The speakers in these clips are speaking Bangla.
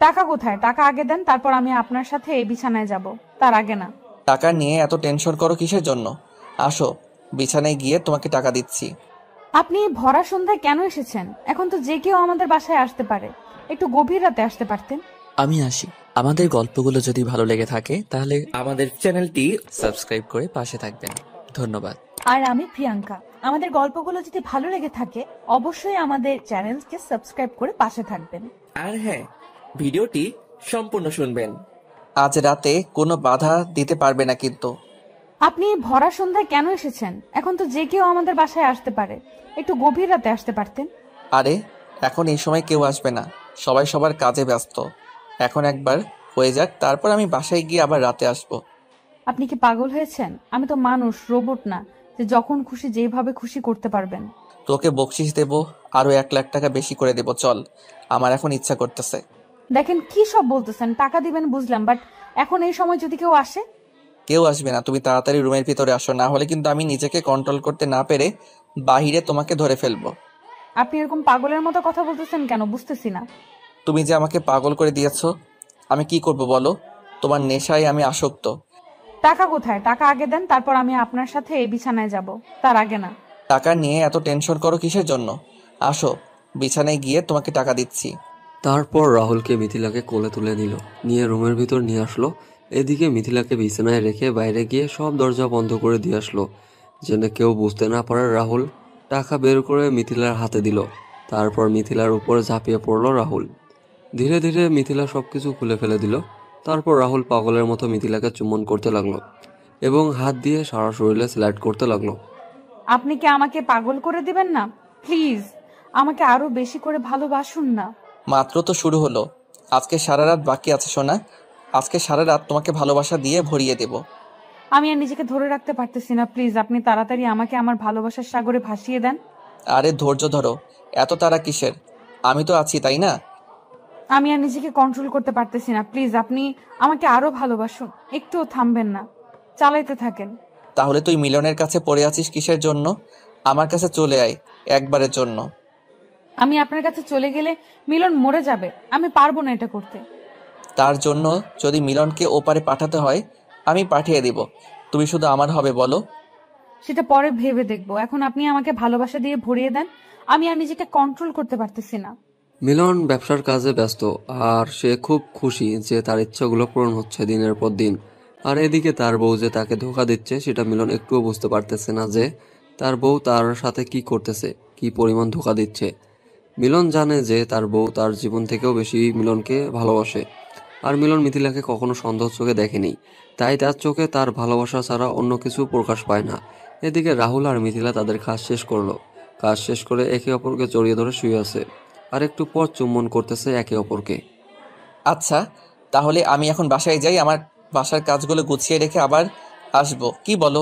টাকা কোথায়? টাকা আগে দেন, তারপর আমি আপনার সাথে এই বিছানায় যাব, তার আগে না। টাকা নিয়ে এত টেনশন করো কিসের জন্য? আসো, বিছানায় গিয়ে তোমাকে টাকা দিচ্ছি। আপনি ভরা সন্ধ্যায় কেন এসেছেন? এখন তো যে কেউ আমাদের বাসায় আসতে পারে, একটু গভীর রাতে আসতে পারতেন। আমি আসি। আমাদের গল্পগুলো যদি ভালো লেগে থাকে তাহলে আমাদের চ্যানেলটি সাবস্ক্রাইব করে পাশে থাকবেন। ধন্যবাদ। আর আমি প্রিয়াঙ্কা। আমাদের গল্পগুলো যদি ভালো লেগে থাকে অবশ্যই আমাদের চ্যানেলকে সাবস্ক্রাইব করে পাশে থাকবেন। আর হ্যাঁ, ভিডিওটি সম্পূর্ণ শুনবেন। আজ রাতে কোনো বাধা দিতে পারবে না কিন্তু। আপনি ভরা সন্ধ্যায় কেন এসেছেন? এখন তো যে কেউ আমাদের বাসায় আসতে পারে, একটু গভীর রাতে আসতে পারতেন। আরে, এখন এই সময় কেউ আসবে না, সবাই সবার কাজে ব্যস্ত। এখন একবার হয়ে যাক, তারপর আমি বাসায় গিয়ে আবার রাতে আসবো। আপনি কি পাগল হয়েছেন? আমি তো মানুষ, রোবট না যে যখন খুশি যেভাবে খুশি করতে পারবেন। তোকে বকশিস দেবো, আরো 1 লাখ টাকা বেশি করে দেবো, চল। আমার এখন ইচ্ছা করতেছে। দেখেন কি সব বলতেছেন, টাকা দিবেন বুঝলাম, বাট এখন এই সময় যদি কেউ আসে? কেউ আসবে না, তুমি তাড়াতাড়ি রুমের ভিতরে আসো, না হলে কিন্তু আমি নিজেকে কন্ট্রোল করতে না পেরে বাহিরে তোমাকে ধরে ফেলবো। আপনি এরকম পাগলের মতো কথা বলতেছেন কেন, বুঝতেছি না। তুমি যে আমাকে পাগল করে দিয়েছো, আমি কি করব বলো? তোমার নেশায় আমি আসক্ত। টাকা কোথায়? টাকা আগে দেন, তারপর আমি আপনার সাথে এই বিছানায় যাব, তার আগে না। টাকা নিয়ে এত টেনশন করো কিসের জন্য? আসো, বিছানায় গিয়ে তোমাকে টাকা দিচ্ছি। তারপর রাহুলকে মিথিলাকে কোলে তুলে নিল, নিয়ে রুমের ভিতর নিয়ে আসলো। এদিকে মিথিলাকে বিছানায় রেখে বাইরে গিয়ে সব দরজা বন্ধ করে দিয়ে আসলো, যেন কেউ বুঝতে না পারে। রাহুল টাকা বের করে মিথিলার হাতে দিল। তারপর মিথিলার উপরে ঝাঁপিয়ে পড়ল রাহুল। ধীরে ধীরে মিথিলা সবকিছু খুলে ফেলে দিল। তারপর রাহুল পাগলের মতো মিথিলাকে চুম্বন করতে লাগলো এবং হাত দিয়ে সারা শরীরে স্লাইড করতে লাগলো। আপনি কি আমাকে পাগল করে দিবেন না? প্লিজ আমাকে আরো বেশি করে ভালোবাসুন না। মাত্র তো শুরু হলো, আজকে সারা রাত বাকি আছে সোনা। আজকে সারা রাত তোমাকে ভালোবাসা দিয়ে ভরিয়ে দেব। আমি আর নিজেকে ধরে রাখতে পারতেছি না, প্লিজ আপনি তাড়াতাড়ি আমাকে আমার ভালোবাসার সাগরে ভাসিয়ে দেন। আরে ধৈর্য ধরো, এত তাড়া কিসের? আমি তো আছি, তাই না? আমি আর নিজেকে কন্ট্রোল করতে পারতেছি না, প্লিজ আপনি আমাকে আরো ভালোবাসুন, একটুও থামবেন না, চালাইতে থাকেন। তাহলে তুই মিলনের কাছে পড়ে আছিস কিসের জন্য? আমার কাছে চলে আয়, একবারের জন্য। আমি আপনার কাছে চলে গেলে মিলন মরে যাবে, আমি পারবো না এটা করতে। তার জন্য যদি মিলনকে ওপারে পাঠাতে হয়, আমি পাঠিয়ে দিব। তুমি শুধু আমার হবে বলো। সেটা পরে ভেবে দেখবো, এখন আপনি আমাকে ভালোবাসা দিয়ে ভরিয়ে দেন, আমি আর নিজেকে কন্ট্রোল করতে পারতেছি না। মিলন ব্যবসার কাজে ব্যস্ত, আর সে খুব খুশি যে তার ইচ্ছাগুলো পূরণ হচ্ছে দিনের পর দিন। আর এদিকে তার বউ যে তাকে ধোঁকা দিচ্ছে সেটা মিলন একটুও বুঝতে পারতেছে না, যে তার বউ তার সাথে কি করতেছে, কি পরিমাণ ধোঁকা দিচ্ছে। মিলন জানে যে তার বউ তার জীবন থেকেও বেশি মিলনকে ভালোবাসে। আর মিলন মিথিলাকে কখনো সন্দেহ চোখে দেখেনি, তাই তার চোখে তার ভালোবাসা ছাড়া অন্য কিছু প্রকাশ পায় না। এদিকে রাহুল আর মিথিলা তাদের কাজ শেষ করলো। কাজ শেষ করে একে অপরকে জড়িয়ে ধরে শুয়ে আছে, আর একটু পর চুম্বন করতেছে একে অপরকে। আচ্ছা, তাহলে আমি এখন বাসায় যাই, আমার বাসার কাজগুলো গুছিয়ে রেখে আবার আসবো, কি বলো?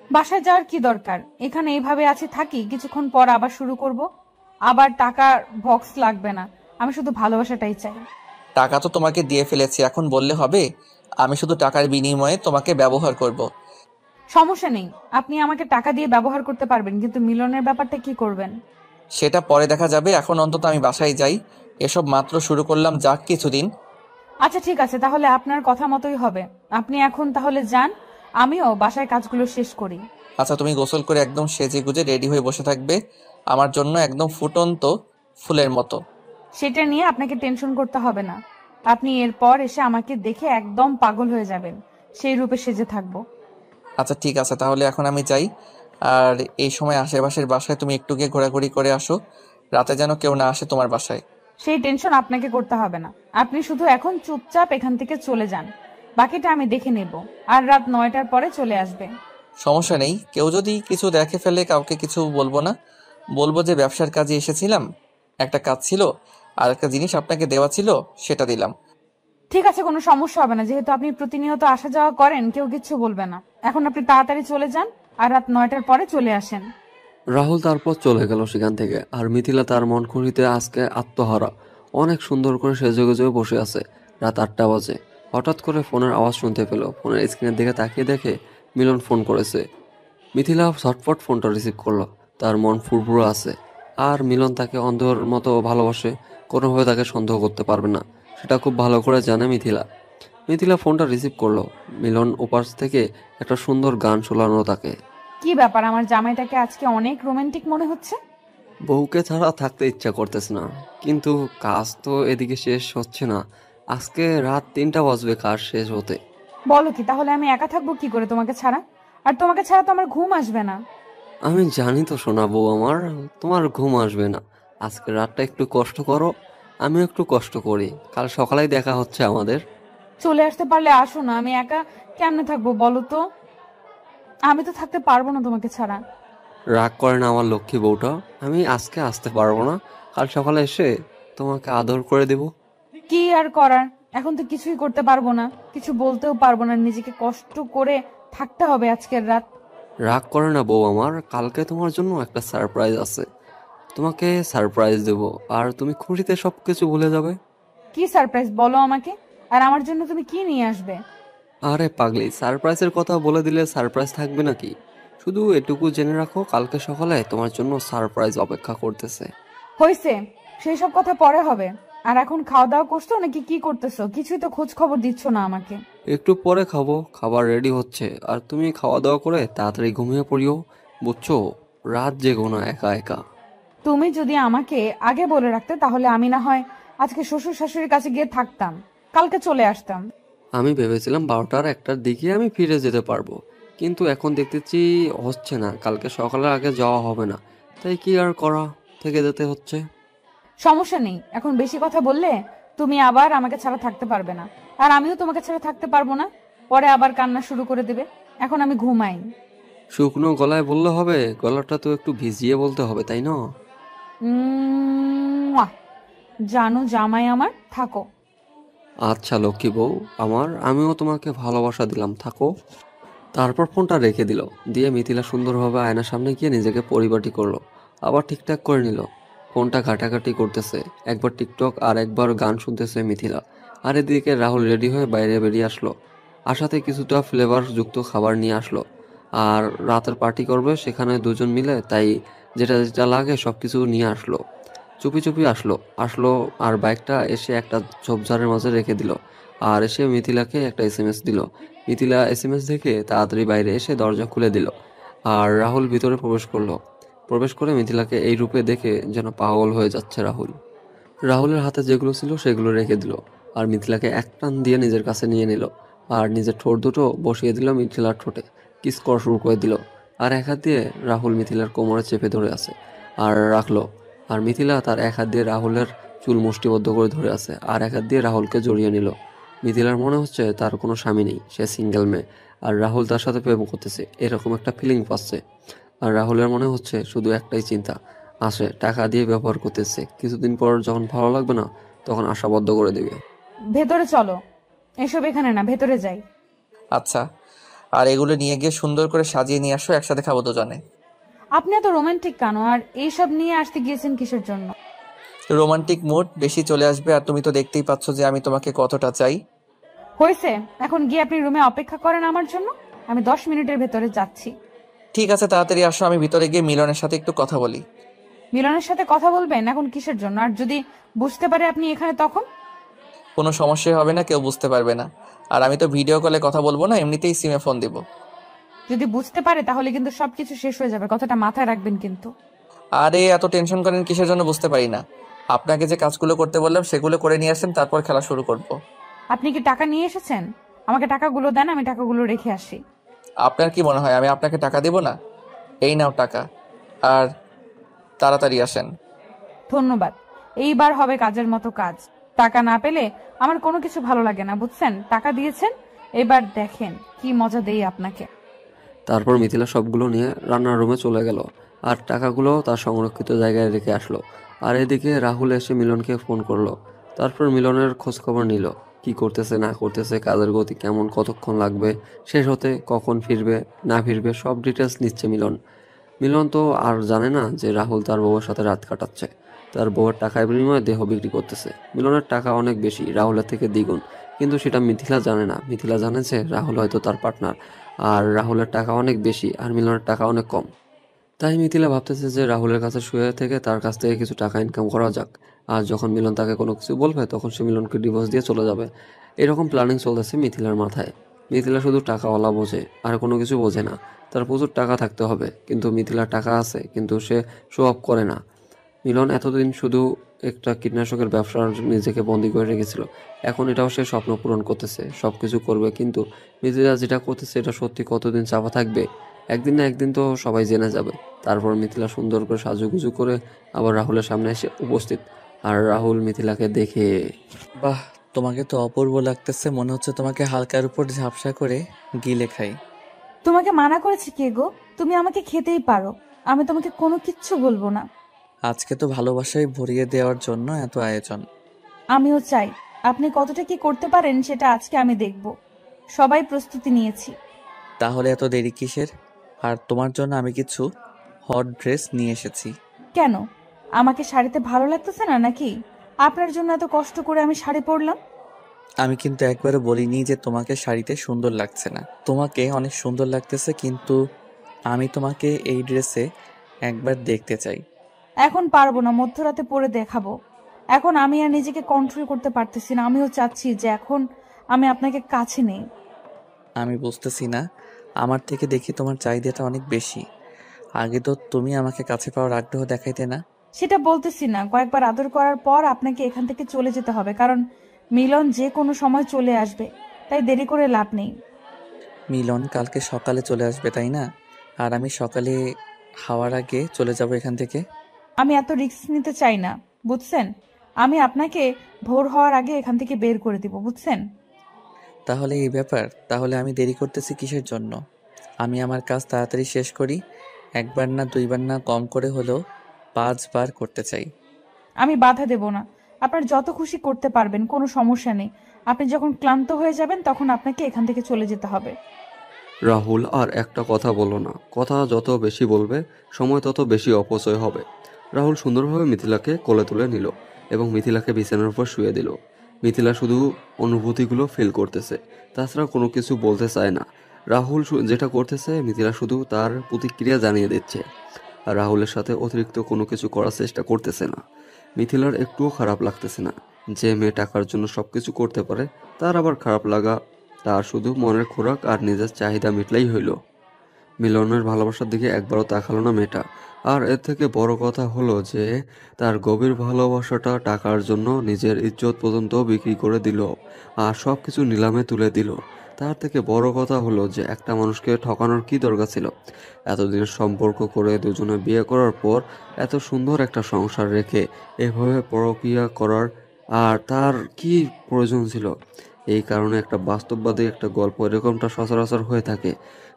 বাসায় যাওয়ার কি দরকার, এখানে এইভাবে আছি, থাকি, কিছুক্ষণ পর আবার শুরু করব। আবার টাকার বক্স লাগবে না, আমি শুধু ভালোবাসাটাই চাই। টাকা তো তোমাকে দিয়ে ফেলেছি, এখন বললে হবে? আমি শুধু টাকার বিনিময়ে তোমাকে ব্যবহার করব। সমস্যা নেই, আপনি আমাকে টাকা দিয়ে ব্যবহার করতে পারবেন, কিন্তু মিলনের ব্যাপারটা কি করবেন? সেটা পরে দেখা যাবে, এখন অন্তত আমি বাসায় যাই। এসব মাত্র শুরু করলাম, যাক কিছুদিন। আচ্ছা ঠিক আছে, তাহলে আপনার কথা মতোই হবে। আপনি এখন তাহলে যান, আমিও বাসায় কাজগুলো শেষ করি। আচ্ছা, তুমি গোসল করে একদম সেজে গুজে রেডি হয়ে বসে থাকবে আমার জন্য, একদম ফুটন্ত ফুলের মতো। সেটা নিয়ে আপনাকে টেনশন করতে হবে না, আপনি এরপর এসে আমাকে দেখে একদম পাগল হয়ে যাবেন, সেই রূপে সেজে থাকবো। আচ্ছা ঠিক আছে, তাহলে এখন আমি যাই। আর এই সময় আশেপাশের বাসায় তুমি একটু গিয়ে ঘোরাঘুরি করে আসো, রাতে যেন কেউ না আসে তোমার বাসায়। সেই টেনশন আপনাকে করতে হবে না, আপনি শুধু এখন চুপচাপ এখান থেকে চলে যান, বাকিটা আমি দেখে নেব। আর রাত 9টার পরে চলে আসবে। সমস্যা নেই, কেউ যদি কিছু দেখে ফেলে কাউকে কিছু বলবো না, বলবো যে ব্যবসার কাজে এসেছিলাম, একটা কাজ ছিল, আর একটা জিনিস আপনাকে দেওয়া ছিল, সেটা দিলাম। ঠিক আছে, কোনো সমস্যা হবে না, যেহেতু আপনি প্রতিনিয়ত আসা যাওয়া করেন, কেউ কিচ্ছু বলবে না। এখন আপনি তাড়াতাড়ি চলে যান, আর রাত 9টার পরে চলে আসেন। রাহুল তারপর চলে গেল সেখান থেকে। আর মিথিলা তার মন খুঁড়িতে আজকে আত্মহারা, অনেক সুন্দর করে সেজে গুজে বসে আছে। রাত 8টা বাজে। হঠাৎ করে ফোনের আওয়াজ শুনতে পেল। ফোনের স্ক্রিনের দিকে তাকিয়ে দেখে মিলন ফোন করেছে। মিথিলা ঝটফট ফোনটা রিসিভ করলো। তার মন ফুরফুরে আছে, আর মিলন তাকে অন্ধের মতো ভালোবাসে, কোনোভাবে তাকে সন্দেহ করতে পারবে না। সেটা খুব ভালো করে জানে মিথিলা। মিথিলা ফোনটা রিসিভ করলো। মিলন ওপাশ থেকে একটা সুন্দর গান শোনালো তাকে। কি ব্যাপার, আমার জামাইটাকে আজকে অনেক রোমান্টিক মনে হচ্ছে। বউকে ছাড়া থাকতে ইচ্ছা করতেছে না, কিন্তু কাজ তো এদিকে শেষ হচ্ছে না। আজকে রাত 3টা বাজবে কাজ শেষ হতে। বলো কি, তাহলে আমি একা থাকবো কি করে তোমাকে ছাড়া? আর তোমাকে ছাড়া তো আমার ঘুম আসবে না। আমি জানি তো শোনা বউ আমার, তোমার ঘুম আসবে না। আজকে রাতটা একটু কষ্ট করো, আমিও একটু কষ্ট করি। কাল সকালেই দেখা হচ্ছে আমাদের। চলে আসতে পারলে আসো না, আমি একা কেমনে থাকবো বলো তো? আমি তো থাকতে পারবো না তোমাকে ছাড়া। রাগ করে না আমার লক্ষ্মী বউটা। আমি আজকে আসতে পারবো না, কাল সকালে এসে তোমাকে আদর করে দেব। কি আর করার, এখন তো কিছুই করতে পারবো না, কিছু বলতেও পারবো না, নিজেকে কষ্ট করে থাকতে হবে আজকের রাত। রাগ করে না বউ আমার, কালকে তোমার জন্য একটা সারপ্রাইজ আছে। তোমাকে সারপ্রাইজ দেব, আর তুমি খুশিতে সবকিছু ভুলে যাবে। কি সারপ্রাইজ বলো আমাকে, আর আমার জন্য তুমি কি নিয়ে আসবে? আরে পাগলি, সারপ্রাইজের কথা বলে দিলে সারপ্রাইজ থাকবে নাকি? শুধু এটুকু জেনে রাখো, কালকে সকালে তোমার জন্য সারপ্রাইজ অপেক্ষা করতেছে। হয়েছে, সেই সব কথা পরে হবে। আর এখন খাওয়া দাওয়া করছো নাকি কি করতেছো? কিছুই তো খোঁজ খবর দিচ্ছ না আমাকে। একটু পরে খাবো, খাবার রেডি হচ্ছে। আর তুমি খাওয়া দাওয়া করে তাড়াতাড়ি ঘুমিয়ে পড়িও, বুঝছো? রাত জেগো না একা একা। তুমি যদি আমাকে আগে বলে রাখতে, তাহলে আমি না হয় আজকে শ্বশুর শাশুড়ির কাছে গিয়ে থাকতাম, কালকে চলে আসতাম। আমি ভেবেছিলাম 12টার 1টার দিকে আমি ফিরে যেতে পারবো, কিন্তু এখন দেখতেছি হচ্ছে না। কালকে সকালের আগে যাওয়া হবে না, তাই কি আর করা, থেকে যেতে হচ্ছে। সমস্যা নেই, এখন বেশি কথা বললে তুমি আবার আমাকে ছাড়া থাকতে পারবে না, আর আমিও তোমাকে ছাড়া থাকতে পারবো না। পরে আবার কান্না শুরু করে দেবে। এখন আমি ঘুমাই। শুকনো গলায় বললে হবে? গলাটা তো একটু ভিজিয়ে বলতে হবে, তাই না? মুয়া। জানো জামাই আমার, থাকো। আচ্ছা লক্ষ্মী বউ আমার, আমিও তোমাকে ভালোবাসা দিলাম, থাকো। তারপর ফোনটা রেখে দিল, দিয়ে মিথিলা সুন্দরভাবে আয়নার সামনে গিয়ে নিজেকে পরিপাটি করলো, আবার ঠিকঠাক করে নিল। ফোনটা ঘাটাঘাটি করতেছে, একবার টিকটক আর একবার গান শুনতেছে মিথিলা। আর এদিকে রাহুল রেডি হয়ে বাইরে বেরিয়ে আসলো। আসাতে কিছুটা ফ্লেভার যুক্ত খাবার নিয়ে আসলো। আর রাতের পার্টি করবে সেখানে দুজন মিলে, তাই যেটা যেটা লাগে সবকিছু নিয়ে আসলো। চুপি চুপি আসলো আসলো আর বাইকটা এসে একটা ঝোপঝাড়ের মাঝে রেখে দিল। আর এসে মিথিলাকে একটা এসএমএস দিল। মিথিলা এসএমএস দেখে তাড়াতাড়ি বাইরে এসে দরজা খুলে দিল। আর রাহুল ভিতরে প্রবেশ করলো। প্রবেশ করে মিথিলাকে এই রূপে দেখে যেন পাগল হয়ে যাচ্ছে রাহুল। রাহুলের হাতে যেগুলো ছিল সেগুলো রেখে দিল। আর মিথিলাকে এক টান দিয়ে নিজের কাছে নিয়ে নিল। আর নিজের ঠোঁট দুটো বসিয়ে দিল মিথিলার ঠোঁটে। কিস করা শুরু করে দিল। আর এক হাত দিয়ে রাহুল মিথিলার কোমরে চেপে ধরে আছে আর রাখলো। আর মিথিলা তার এক হাত দিয়ে রাহুলের চুল মুষ্টিবদ্ধ করে ধরে আছে, আর এক হাত দিয়ে রাহুলকে জড়িয়ে নিল। মিথিলার মনে হচ্ছে তার কোনো স্বামী নেই, সে সিঙ্গেল মেয়ে। আর রাহুল তার সাথে প্রেম করতেছে, এরকম একটা ফিলিং পাচ্ছে। আর রাহুলের মনে হচ্ছে শুধু একটাই চিন্তা, আসে টাকা দিয়ে ব্যবহার করতেছে, কিছুদিন পর যখন ভালো লাগবে না তখন আশাবদ্ধ করে দেবে। ভেতরে চলো। এসব এখানে না, ভেতরে যাই। আচ্ছা, আর এগুলো নিয়ে গিয়ে সুন্দর করে সাজিয়ে নিয়ে আসো, একসাথে খাবো দুজনে। আপনি এত রোমান্টিক কেন, আর এইসব নিয়ে আসতে গিয়েছেন কিসের জন্য? রোমান্টিক মুড বেশি চলে আসবে, আর তুমি তো দেখতেই পাচ্ছ যে আমি তোমাকে কতটা চাই। হয়েছে, এখন গিয়ে আপনি রুমে অপেক্ষা করেন আমার জন্য। আমি 10 মিনিটের ভেতরে যাচ্ছি। ঠিক আছে, তাড়াতাড়ি আসো, আমি ভিতরে গিয়ে মিলনের সাথে একটু কথা বলি। মিলনের সাথে কথা বলবেন এখন কিসের জন্য? আর যদি বুঝতে পারে আপনি এখানে, তখন? কোনো সমস্যা হবে না, কেউ বুঝতে পারবে না। আর আমি তো ভিডিও কলে কথা বলবো না, এমনিতেই সিমে ফোন দিব। যদি বুঝতে পারে তাহলে কিন্তু সবকিছু শেষ হয়ে যাবে, কথাটা মাথায় রাখবেন কিন্তু। আরে এত টেনশন করেন কিসের জন্য বুঝতে পারি না। আপনাকে যে কাজগুলো করতে বললাম সেগুলো করে নিয়ে আসেন, তারপর খেলা শুরু করব। আপনি কি টাকা নিয়ে এসেছেন? আমাকে টাকাগুলো দেন, আমি টাকাগুলো রেখে আসি। আপনার কি মনে হয় আমি আপনাকে টাকা দেব না? এই নাও টাকা, আর তাড়াতাড়ি আসেন। ধন্যবাদ। এইবার হবে কাজের মতো কাজ। টাকা না পেলে আমার কোনো কিছু ভালো লাগে না, বুঝছেন? টাকা দিয়েছেন, এবার দেখেন কি মজা দেই আপনাকে। তারপর মিথিলা সবগুলো নিয়ে রান্নার রুমে চলে গেল, আর টাকাগুলো তার সংরক্ষিত জায়গায় রেখে আসলো। আর এদিকে রাহুল এসে মিলনকে ফোন করলো। তারপর মিলনের খোঁজ খবর নিল, কি করতেছে না করতেছে, কাজের গতি কেমন, কতক্ষণ লাগবে শেষ হতে, কখন ফিরবে না ফিরবে, সব ডিটেলস নিচ্ছে মিলন। মিলন তো আর জানে না যে রাহুল তার বউয়ের সাথে রাত কাটাচ্ছে, তার বউয়ের টাকার বিনিময়ে দেহ বিক্রি করতেছে। মিলনের টাকা অনেক বেশি, রাহুলের থেকে দ্বিগুণ, কিন্তু সেটা মিথিলা জানে না। মিথিলা জানে যে রাহুল হয়তো তার পার্টনার, আর রাহুলের টাকা অনেক বেশি আর মিলনের টাকা অনেক কম। তাই মিথিলা ভাবতেছে যে রাহুলের কাছে শুয়ে থেকে তার কাছ থেকে কিছু টাকা ইনকাম করা যাক। আর যখন মিলন তাকে কোনো কিছু বলবে তখন সে মিলনকে ডিভোর্স দিয়ে চলে যাবে। এরকম প্ল্যানিং চলতেছে মিথিলার মাথায়। মিথিলা শুধু টাকাওয়ালা বোঝে, আর কোনো কিছু বোঝে না। তার প্রচুর টাকা থাকতে হবে, কিন্তু মিথিলার টাকা আছে কিন্তু সে শো অফ করে না। মিলন এতদিন শুধু একটা কীটনাশকের ব্যবসার নিজেকে বন্দি করে রেখেছিল, এখন এটাও সে স্বপ্ন পূরণ করতেছে, সব কিছু করবে। কিন্তু মিথিলা যেটা করতেছে এটা সত্যি কতদিন চাপা থাকবে? একদিন না একদিন তো সবাই জেনে যাবে। তারপর মিথিলা সুন্দর করে সাজুগুজু করে আবার রাহুলের সামনে এসে উপস্থিত। আর রাহুল মিথিলাকে দেখে, বাহ, তোমাকে তো অপূর্ব লাগতেছে, মনে হচ্ছে তোমাকে হালকার উপর ঝাপসা করে গিলে খাই। তোমাকে মানা করেছে কে গো? তুমি আমাকে খেতেই পারো, আমি তোমাকে কোনো কিচ্ছু বলবো না। আজকে তো ভালোবাসায় ভরিয়ে দেওয়ার জন্য এত আয়োজন। আমিও চাই আপনি কতটা কি করতে পারেন সেটা আজকে আমি দেখব। সবাই প্রস্তুতি নিয়েছি। তাহলে এত দেরি কিসের? আর তোমার জন্য আমি কিছু হট ড্রেস নিয়ে এসেছি। কেন, আমাকে শাড়িতে ভালো লাগতেছে না নাকি? আপনার জন্য এত কষ্ট করে আমি শাড়ি পরলাম। আমি কিন্তু একবারও বলিনি যে তোমাকে শাড়িতে সুন্দর লাগছে না। তোমাকে অনেক সুন্দর লাগতেছে, কিন্তু আমি তোমাকে এই ড্রেসে একবার দেখতে চাই। এখন পারবো না, মধ্যরাতে পরে দেখাবো। এখন আমি আর নিজেকে কন্ট্রোল করতে পারতেছি না। আমিও চাচ্ছি যে এখন আমি আপনাকে কাছে নেই। আমি বুঝতেছি না, আমার থেকে দেখি তোমার চাহিদাটা অনেক বেশি। আগে তো তুমি আমাকে কাছে পাওয়ার আগ্রহ দেখাইতে না। সেটা বলতেছি না, কয়েকবার আদর করার পর আপনাকে এখান থেকে চলে যেতে হবে, কারণ মিলন যে কোনো সময় চলে আসবে, তাই দেরি করে লাভ নেই। মিলন কালকে সকালে চলে আসবে, তাই না? আর আমি সকালে হাওয়ার আগে চলে যাব এখান থেকে। আমি এত রিস্ক নিতে চাই না, বুঝছেন? আমি আপনাকে ভোর হওয়ার আগে এখান থেকে বের করে দিব, বুঝছেন? তাহলে এই ব্যাপার, তাহলে আমি দেরি করতেছি কিসের জন্য? আমি আমার কাজ তাড়াতাড়ি শেষ করি। একবার না দুইবার না, কম করে হলেও 5 বার করতে চাই। আমি বাধা দেব না, আপনার যত খুশি করতে পারবেন, কোনো সমস্যা নেই। আপনি যখন ক্লান্ত হয়ে যাবেন তখন আপনাকে এখান থেকে চলে যেতে হবে। রাহুল আর একটা কথা বলল না। কথা যত বেশি বলবে সময় তত বেশি অপচয় হবে। রাহুল সুন্দরভাবে মিথিলাকে কোলে তুলে নিল এবং মিথিলাকে বিছানার উপর শুয়ে দিল। মিথিলা শুধু অনুভূতিগুলো ফিল করতেছে, তাছাড়া কোনো কিছু বলতে চায় না। রাহুল যেটা করতেছে মিথিলা শুধু তার প্রতিক্রিয়া জানিয়ে দিচ্ছে, আর রাহুলের সাথে অতিরিক্ত কোনো কিছু করার চেষ্টা করতেছে না। মিথিলার একটুও খারাপ লাগতেছে না। যে মেয়ে টাকার জন্য সবকিছু করতে পারে, তার আবার খারাপ লাগা? তার শুধু মনের খোরাক আর নিজের চাহিদা মিটলেই হইল। মিলনের ভালোবাসার দিকে একবারও তাকালো না মেয়েটা। আর এর থেকে বড় কথা হলো যে তার গভীর ভালোবাসাটা টাকার জন্য নিজের ইজ্জত পর্যন্ত বিক্রি করে দিল, আর সব কিছু নিলামে তুলে দিল। তার থেকে বড় কথা হলো যে একটা মানুষকে ঠকানোর কি দরকার ছিল? এতদিনের সম্পর্ক করে দুজনে বিয়ে করার পর এত সুন্দর একটা সংসার রেখে এভাবে পরকীয়া করার আর তার কি প্রয়োজন ছিল? এই কারণে একটা বাস্তববাদী একটা গল্প এরকমটা সচরাচর হয়ে থাকে।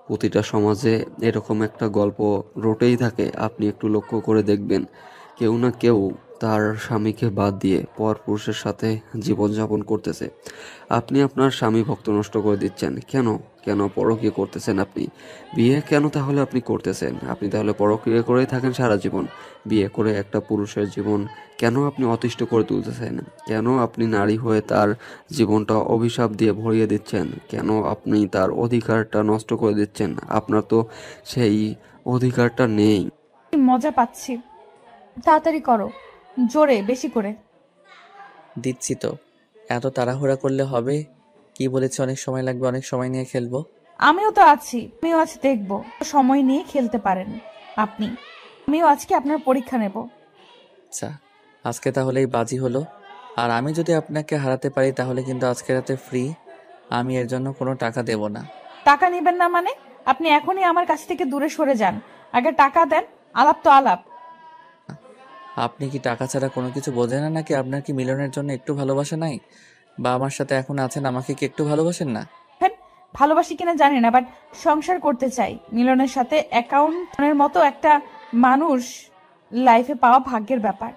প্রতিটা সমাজে এরকম একটা গল্প রটেই থাকে। আপনি একটু লক্ষ্য করে দেখবেন, কেউ না কেউ তার স্বামীকে বাদ দিয়ে পর পুরুষের সাথে জীবনযাপন করতেছে। আপনি আপনার স্বামী ভক্ত নষ্ট করে দিচ্ছেন কেন? কেন পরকীয়া করতেছেন আপনি? বিয়ে কেন তাহলে আপনি করতেছেন? আপনি তাহলে পরকীয়া করেই থাকেন সারা জীবন। বিয়ে করে একটা পুরুষের জীবন কেন আপনি অতিষ্ঠ করে তুলতেছেন? কেন আপনি নারী হয়ে তার জীবনটা অভিশাপ দিয়ে ভরিয়ে দিচ্ছেন? কেন আপনি তার অধিকারটা নষ্ট করে দিচ্ছেন? আপনার তো সেই অধিকারটা নেই। মজা পাচ্ছি, তাড়াতাড়ি করো, জোরে, বেশি করে। দিচ্ছি তো। এত তাড়াহুড়া করলে হবে? কি বলেছে অনেক সময় লাগবে, অনেক সময় নিয়ে খেলবো। আমিও তো আছি, আমিও আজ দেখবো, সময় নিয়ে খেলতে পারেন আপনি। আমিও আজকে আপনার পরীক্ষা নেব। আচ্ছা, আজকে তাহলে এই বাজি হলো। আর আমি যদি আপনাকে হারাতে পারি তাহলে কিন্তু আজকে রাতে ফ্রি। আমি এর জন্য কোনো টাকা দেব না। টাকা নেবেন না মানে? আপনি এখনই আমার কাছ থেকে দূরে সরে যান, আগে টাকা দেন। আলাপ তো আলাপ। আপনি কি টাকা ছাড়া কোনো কিছু বোঝেন না নাকি? আপনার কি মিলনের জন্য একটু ভালোবাসা নাই? বা আমার সাথে এখন আছেন, আমাকে কি একটু ভালোবাসেন না? হ্যাঁ, ভালোবাসি কিনা জানি না, বাট সংসার করতে চাই মিলনের সাথে। অ্যাকাউন্টের মতো একটা মানুষ লাইফে পাওয়া ভাগ্যের ব্যাপার।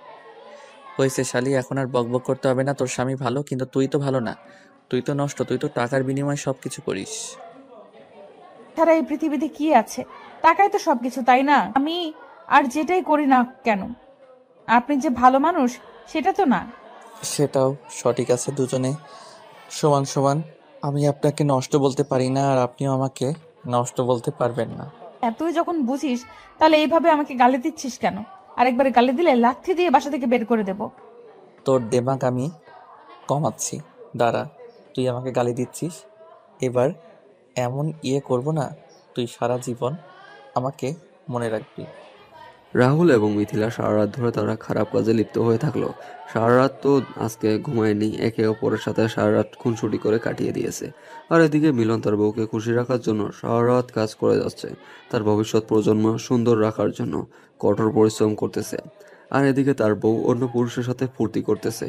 হয়েছে শালি, এখন আর বকবক করতে হবে না। তোর স্বামী ভালো, কিন্তু তুই তো ভালো না। তুই তো নষ্ট, তুই তো টাকার বিনিময়ে সবকিছু করিস। ছাড়া এই পৃথিবীতে কি আছে? টাকাই তো সবকিছু, তাই না? আমি আর যেটাই করি না কেন, আপনি যে ভালো মানুষ সেটা তো না। সেটাও সঠিক আছে, দুজনে সমান সমান। আমি আপনাকে নষ্ট বলতে পারি না, আর আপনিও আমাকে নষ্ট বলতে পারবেন না। তুই যখন বুঝিস তাহলে এইভাবে আমাকে গালি দিচ্ছিস কেন? আরেকবার গালি দিলে লাথি দিয়ে বাসা থেকে বের করে দেব। তোর দেমাগ আমি কমাচ্ছি। দাঁড়া, তুই আমাকে গালি দিচ্ছিস, এবার এমন করব না, তুই সারা জীবন আমাকে মনে রাখবি। রাহুল এবং মিথিলা সারা রাত ধরে তারা খারাপ কাজে লিপ্ত হয়ে থাকলো। সারা রাত তো আজকে ঘুমায়নি, একে অপরের সাথে সারা রাত খুনসুটি করে কাটিয়ে দিয়েছে। আর এদিকে মিলন তার বউকে খুশি রাখার জন্য সারা রাত কাজ করে যাচ্ছে, তার ভবিষ্যৎ প্রজন্ম সুন্দর রাখার জন্য কঠোর পরিশ্রম করতেছে। আর এদিকে তার বউ অন্য পুরুষের সাথে ফুর্তি করতেছে,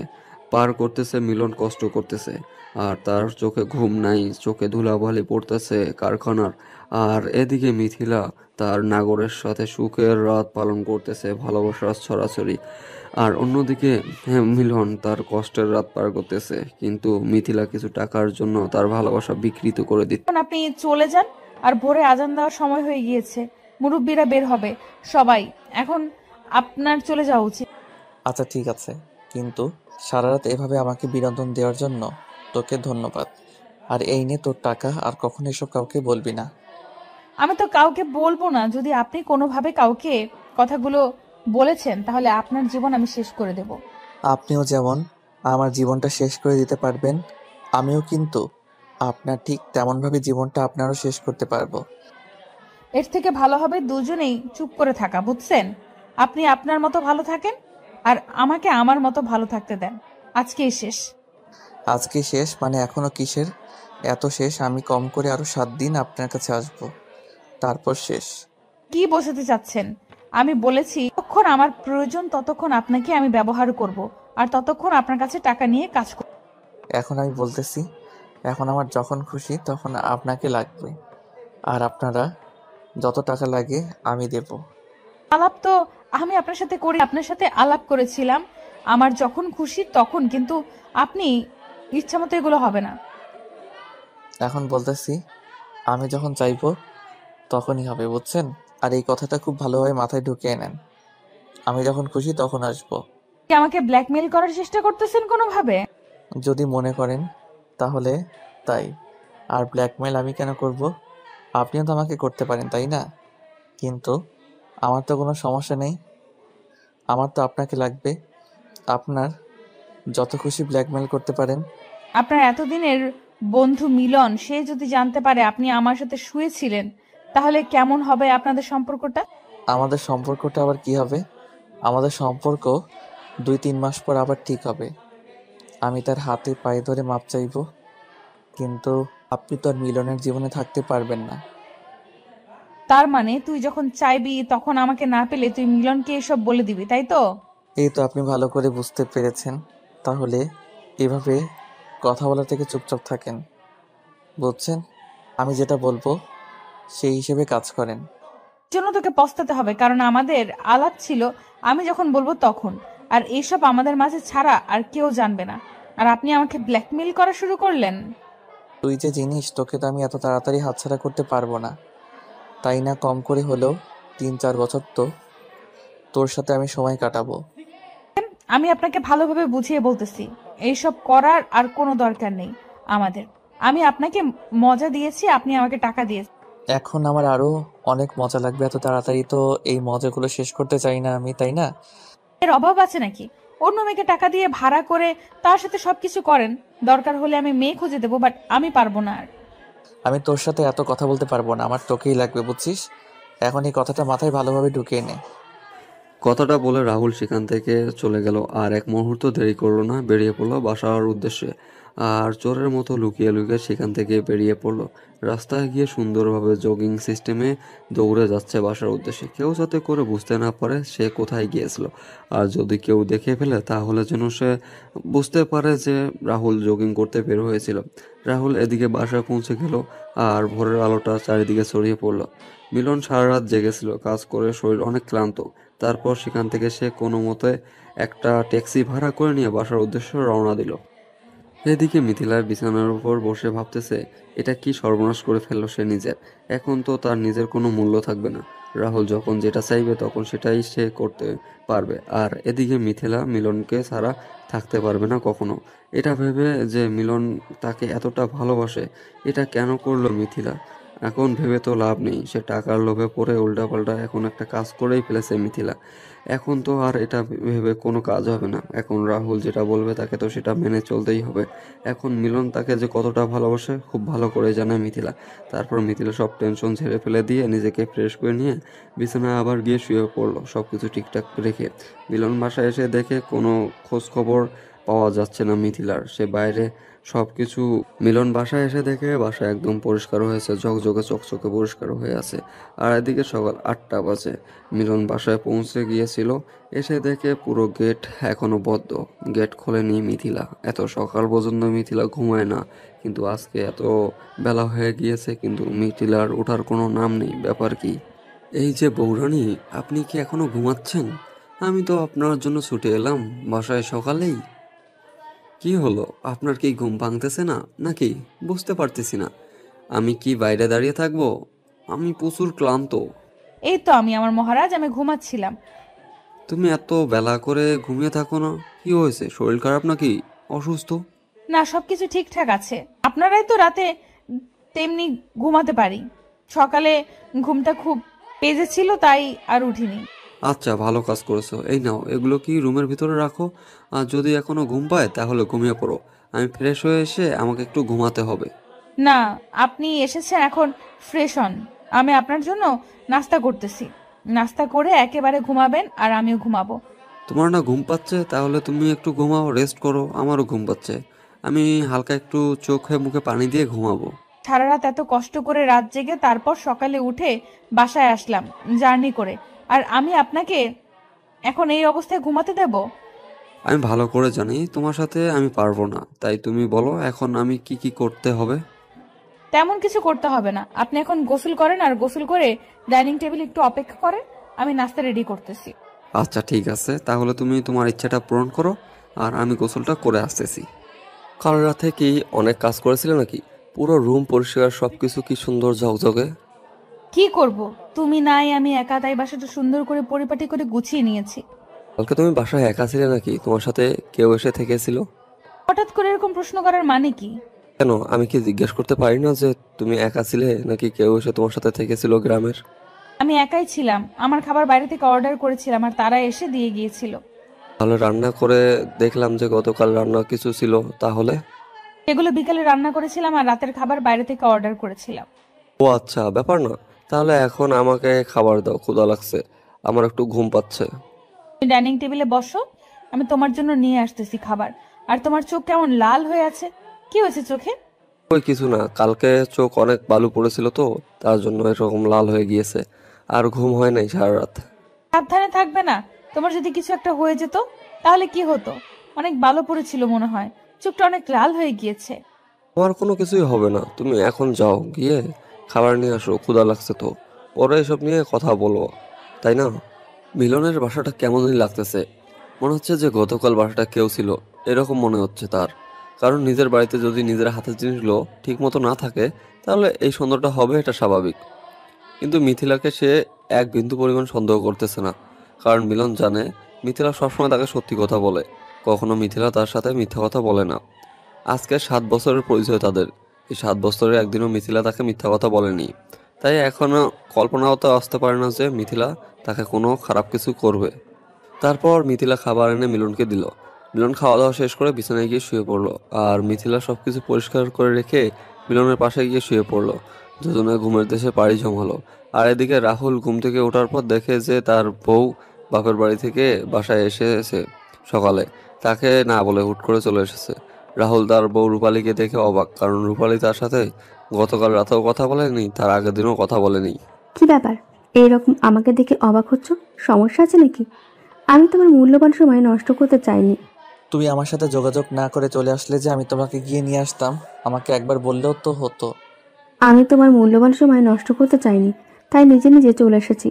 পার করতেছে, মিলন কষ্ট করতেছে। আর তার চোখে ঘুম নাই, চোখে ধুলাবালি পড়তেছে কারখানার। আর এদিকে মিথিলা তার নাগরের সাথে সুখের রাত পালন করতেছে, ভালোবাসার ছড়াছড়ি। আর অন্যদিকে মিলন তার কষ্টের রাত পার করতেছে, কিন্তু মিথিলা কিছু টাকার জন্য তার ভালোবাসা বিকৃত করে দিচ্ছে। এখন আপনি চলে যান, আর ভোরে আজান দেওয়ার সময় হয়ে গিয়েছে, মুরব্বীরা বের হবে সবাই, এখন আপনার চলে যাওয়া উচিত। আচ্ছা ঠিক আছে, কিন্তু সারা রাত এভাবে আমাকে বিনোদন দেওয়ার জন্য তোকে ধন্যবাদ। আর এই নে তোর টাকা, আর কখনো এসব কাউকে বলবি না। আমি তো কাউকে বলবো না। যদি আপনি কোনোভাবে কাউকে কথাগুলো বলেছেন তাহলে আপনার জীবন আমি শেষ করে দেব। আপনিও যেমন আমার জীবনটা শেষ করে দিতে পারবেন, আমিও কিন্তু আপনার ঠিক তেমনভাবে জীবনটা আপনারও শেষ করতে পারবো। এর থেকে ভালো হবে দুজনেই চুপ করে থাকা, বুঝছেন? আপনি আপনার মতো ভালো থাকেন, আর আমাকে আমার মতো ভালো থাকতে দেন। আজকেই শেষ। আজকে শেষ মানে এখনো কিসের এত শেষ? আমি কম করে আরো 7 দিন আপনার কাছে আসবো, তারপর শেষ। কি বোঝাতে চাচ্ছেন? আমি বলেছি যতক্ষণ আমার প্রয়োজন ততক্ষণ আপনাকে আমি ব্যবহার করব, আর ততক্ষণ আপনার কাছে টাকা নিয়ে কাজ করব। এখন আমি বলতেছি, এখন আমার যখন খুশি তখন আপনাকে লাগবে, আর আপনারা যত টাকা লাগে আমি দেব। আলাপ তো আমি আপনার সাথে করি, আপনার সাথে আলাপ করেছিলাম আমার যখন খুশি তখন, কিন্তু আপনি ইচ্ছা মতো এগুলো হবে না। এখন বলতেছি, আমি যখন চাইবো তখনই হবে, বুঝছেন? আর এই কথাটা খুব ভালোভাবে মাথায় ঢুকিয়ে নেন, আমি যখন খুশি তখন আসবো। কি আমাকে ব্ল্যাকমেইল করার চেষ্টা করতেছেন কোনোভাবে? যদি মনে করেন তাহলে তাই, আর ব্ল্যাকমেল আমি কেন করব? আপনিও তো আমাকে করতে পারেন, তাই না? কিন্তু আমার তো কোনো সমস্যা নেই, আমার তো আপনাকে লাগবে। আপনার যত খুশি ব্ল্যাকমেল করতে পারেন। আপনার এতদিনের বন্ধু মিলন, সে যদি জানতে পারে আপনি আমার সাথে শুয়েছিলেন তাহলে কেমন হবে আপনাদের সম্পর্কটা? আমাদের সম্পর্কটা আবার কি হবে? আমাদের সম্পর্ক 2-3 মাস পর আবার ঠিক হবে। আমি তার হাতে পায়ে ধরে মাপ চাইবো, কিন্তু আপনি তো আর মিলনের জীবনে থাকতে পারবেন না। তার মানে তুই যখন চাইবি তখন আমাকে না পেলে তুই মিলনকে এসব বলে দিবি, তাই তো? এই তো আপনি ভালো করে বুঝতে পেরেছেন। তাহলে এভাবে কথা বলা থেকে চুপচাপ থাকেন, বুঝছেন? আমি যেটা বলবো সেই হিসেবে কাজ করেন। জন্য তোকে পস্তাতে হবে, কারণ আমাদের আলাপ ছিল আমি যখন বলবো তখন, আর এইসব আমাদের মাঝে ছাড়া আর কেউ জানবে না। আর আপনি আমাকে ব্ল্যাকমেইল করা শুরু করলেন। তুই যে জিনিস, তোকে তো আমি এত তাড়াতাড়ি হাতছাড়া করতে পারবো না, তাই না? কম করে হলেও 3-4 বছর তো তোর সাথে আমি সময় কাটাবো। আমি আপনাকে ভালোভাবে বুঝিয়ে বলতেছি, এইসব করার আর কোনো দরকার নেই আমাদের। আমি আপনাকে মজা দিয়েছি, আপনি আমাকে টাকা দিয়েছেন। এখন আমার আরো অনেক মজা লাগবে, এত তাড়াতাড়ি তো এই মজাগুলো শেষ করতে চাই না আমি, তাই না? এর অভাব আছে নাকি? অন্য মেয়েকে টাকা দিয়ে ভাড়া করে তার সাথে সবকিছু করেন, দরকার হলে আমি মেয়ে খুঁজে দেবো, বাট আমি পারবো না। আর আমি তোর সাথে এত কথা বলতে পারবো না, আমার তোকেই লাগবে, বুঝছিস? এখন এই কথাটা মাথায় ভালোভাবে ঢুকিয়ে নে। কথাটা বলে রাহুল সেখান থেকে চলে গেল, আর এক মুহূর্ত দেরি করলো না, বেরিয়ে পড়লো বাসার উদ্দেশ্যে। আর চোরের মতো লুকিয়ে লুকিয়ে সেখান থেকে বেরিয়ে পড়লো। রাস্তায় গিয়ে সুন্দরভাবে জগিং সিস্টেমে দৌড়ে যাচ্ছে বাসার উদ্দেশ্যে, কেউ যাতে করে বুঝতে না পারে সে কোথায় গিয়েছিল। আর যদি কেউ দেখে ফেলে তাহলে যেন সে বুঝতে পারে যে রাহুল জগিং করতে বের হয়েছিল। রাহুল এদিকে বাসায় পৌঁছে গেল, আর ভোরের আলোটা চারিদিকে ছড়িয়ে পড়লো। মিলন সারা রাত জেগেছিল, কাজ করে শরীর অনেক ক্লান্ত। তারপর সেখান থেকে সে কোনো মতে একটা ট্যাক্সি ভাড়া করে নিয়ে বাসার উদ্দেশ্যে রওনা দিল। এদিকে মিথিলার বিছানার উপর বসে ভাবতেছে, এটা কি সর্বনাশ করে ফেললো সে নিজের। এখন তো তার নিজের কোনো মূল্য থাকবে না, রাহুল যখন যেটা চাইবে তখন সেটাই সে করতে পারবে। আর এদিকে মিথিলা মিলনকে ছাড়া থাকতে পারবে না কখনো। এটা ভেবে যে মিলন তাকে এতটা ভালোবাসে, এটা কেন করলো মিথিলা? এখন ভেবে তো লাভ নেই, সে টাকার লোভে পড়ে উল্টাপাল্টা এখন একটা কাজ করেই ফেলেছে মিথিলা। এখন তো আর এটা ভেবে কোনো কাজ হবে না। এখন রাহুল যেটা বলবে তাকে তো সেটা মেনে চলতেই হবে। এখন মিলন তাকে যে কতটা ভালোবাসে খুব ভালো করে জানে মিথিলা। তারপর মিথিলা সব টেনশন ঝেড়ে ফেলে দিয়ে নিজেকে ফ্রেশ করে নিয়ে বিছানায় আবার গিয়ে শুয়ে পড়লো সব কিছু ঠিকঠাক রেখে। মিলন বাসায় এসে দেখে কোনো খোঁজ খবর পাওয়া যাচ্ছে না মিথিলার। সে বাইরে সবকিছু মিলন বাসায় এসে দেখে বাসা একদম পরিষ্কার হয়েছে, ঝকঝকে চকচকে পরিষ্কার হয়ে আছে। আর এদিকে সকাল 8টা বাজে। মিলন বাসায় পৌঁছে গিয়েছিল, এসে দেখে পুরো গেট এখনো বদ্ধ। গেট খোলেনি মিথিলা। এত সকাল পর্যন্ত মিথিলা ঘুমায় না, কিন্তু আজকে এত বেলা হয়ে গিয়েছে কিন্তু মিথিলার ওঠার কোনো নাম নেই। ব্যাপার কি? এই যে বৌরানী, আপনি কি এখনো ঘুমাচ্ছেন? আমি তো আপনার জন্য ছুটে এলাম বাসায় সকালেই। কি হলো, আপনার কি ঘুম ভাঙতেছে না নাকি? বুঝতে পারতেছি না। আমি কি বাইরে দাঁড়িয়ে থাকবো? আমি প্রচুর ক্লান্ত। এই তো আমার মহারাজ, আমি ঘুমাচ্ছিলাম। তুমি এত বেলা করে ঘুমিয়ে থাকো না? কি হয়েছে, শরীর খারাপ নাকি? অসুস্থ? না, সবকিছু ঠিকঠাক আছে। আপনারাই তো রাতে তেমনি ঘুমাতে পারি। সকালে ঘুমটা খুব পেজে ছিল, তাই আর উঠিনি। আচ্ছা, ভালো কাজ করেছো। এই নাও, এগুলো কি রুমের ভিতরে রাখো। আর যদি এখনো ঘুম পায় তাহলে ঘুমিয়ে পড়ো। আমি ফ্রেশ হয়ে এসে আমাকে একটু ঘুমাতে হবে। না, আপনি এসেছেন, এখন ফ্রেশ হন। আমি আপনার জন্য নাস্তা করতেছি। নাস্তা করে একেবারে ঘুমাবেন আর আমিও ঘুমাবো। তোমার না ঘুম পাচ্ছে? তাহলে তুমি একটু ঘুমাও, রেস্ট করো। আমারও ঘুম পাচ্ছে। আমি হালকা একটু চোখে মুখে পানি দিয়ে ঘুমাবো। সারা রাত এত কষ্ট করে রাত জেগে তারপর সকালে উঠে বাসায় আসলাম জার্নি করে, আর আমি আপনাকে এখন এই অবস্থায় ঘুমাতে দেব? আমি ভালো করে জানি তোমার সাথে আমি পারবো না, তাই তুমি বলো এখন আমি কি কি করতে হবে। তেমন কিছু করতে হবে না। আপনি এখন গোসল করেন, আর গোসল করে ডাইনিং টেবিল একটু অপেক্ষা করেন, আমি নাস্তা রেডি করতেছি। আচ্ছা ঠিক আছে, তাহলে তুমি তোমার ইচ্ছাটা পূরণ করো আর আমি গোসলটা করে আসতেছি। কাল রাতে কি অনেক কাজ করেছিলে নাকি? পুরো রুম পরিষ্কার, সবকিছু কি সুন্দর ঝকঝকে। কি করব, তুমি নাই, আমি একা, তাই বাসাটা সুন্দর করে পরিপাটি করে গুছিয়ে নিয়েছি। কালকে তুমি বাসায় একা ছিলে নাকি তোমার সাথে কেউ এসে থেকেছিল? হঠাৎ করে এরকম প্রশ্ন করার মানে কি? কেন, আমি কি জিজ্ঞেস করতে পারি না যে তুমি একা ছিলে নাকি কেউ এসে তোমার সাথে থেকেছিল গ্রামের? আমি একাই ছিলাম। আমার খাবার বাইরে থেকে অর্ডার করেছিলাম আর তারা এসে দিয়ে গিয়েছিল। তাহলে রান্না করে দেখলাম যে গতকাল রান্না কিছু ছিল, তাহলে? এগুলো বিকালে রান্না করেছিলাম আর রাতের খাবার বাইরে থেকে অর্ডার করেছিলাম। ও আচ্ছা, ব্যাপার না। তাহলে এখন আমাকে খাবার দাও, ক্ষুধা লাগছে, আমার একটু ঘুম পাচ্ছে। তুমি ডাইনিং টেবিলে বসো, আমি তোমার জন্য নিয়ে আসতেছি খাবার। আর তোমার চোখ কেমন লাল হয়ে আছে, কি হয়েছে চোখে? ওই কিছু না, কালকে চোখ অনেক বালু পড়েছিল তো, তার জন্য এরকম লাল হয়ে গিয়েছে। আর ঘুম হয় নাই সারা রাত। সাবধানে থাকবে না? তোমার যদি কিছু একটা হয়ে যেত তাহলে কি হতো? অনেক ভালো পড়েছিল মনে হয়, চোখটা অনেক লাল হয়ে গিয়েছে। আমার কোনো কিছুই হবে না, তুমি এখন যাও, গিয়ে খাবার নিয়ে আসো, ক্ষুধা লাগছে তো। পরে এসব নিয়ে কথা বলবো, তাই না? মিলনের বাসাটা কেমনই লাগতেছে। মনে হচ্ছে যে গতকাল বাসাটা কেউ ছিল, এরকম মনে হচ্ছে তার। কারণ নিজের বাড়িতে যদি নিজের হাতের জিনিসগুলো ঠিক মতো না থাকে তাহলে এই সন্দেহটা হবে, এটা স্বাভাবিক। কিন্তু মিথিলাকে সে এক বিন্দু পরিমাণ সন্দেহ করতেছে না। কারণ মিলন জানে মিথিলা সবসময় তাকে সত্যি কথা বলে, কখনো মিথিলা তার সাথে মিথ্যা কথা বলে না। আজকে 7 বছরের পরিচয় তাদের। এই 7 বছরে একদিনও মিথিলা তাকে মিথ্যা কথা বলেনি। তাই এখনো কল্পনাও তো আসতে পারে না যে মিথিলা তাকে কোনো খারাপ কিছু করবে। তারপর মিথিলা খাবার এনে মিলনকে দিল। মিলন খাওয়া দাওয়া শেষ করে বিছানায় গিয়ে শুয়ে পড়লো। আর মিথিলা সবকিছু পরিষ্কার করে রেখে মিলনের পাশে গিয়ে শুয়ে পড়লো। দুজনে ঘুমের দেশে পাড়ি জমালো। আর এদিকে রাহুল ঘুম থেকে ওঠার পর দেখে যে তার বউ বাপের বাড়ি থেকে বাসায় এসেছে সকালে। তাকে না বলে হুট করে চলে এসেছে। রাহুল তার বউ রূপালীকে দেখে অবাক, কারণ রূপালী তার সাথে গতকাল রাতেও কথা বলেনি, তার আগের দিনও কথা বলেনি। কি ব্যাপার, এইরকম আমাকে দেখে অবাক হচ্ছ? সমস্যা আছে নাকি? আমি তোমার মূল্যবান সময় নষ্ট করতে চাইনি। তুমি আমার সাথে যোগাযোগ না করে চলে আসলে যে আমি তোমাকে গিয়ে নিয়ে আসতাম, আমাকে একবার বললেও তো হতো। আমি তোমার মূল্যবান সময় নষ্ট করতে চাইনি, তাই নিজে নিজে চলে এসেছি।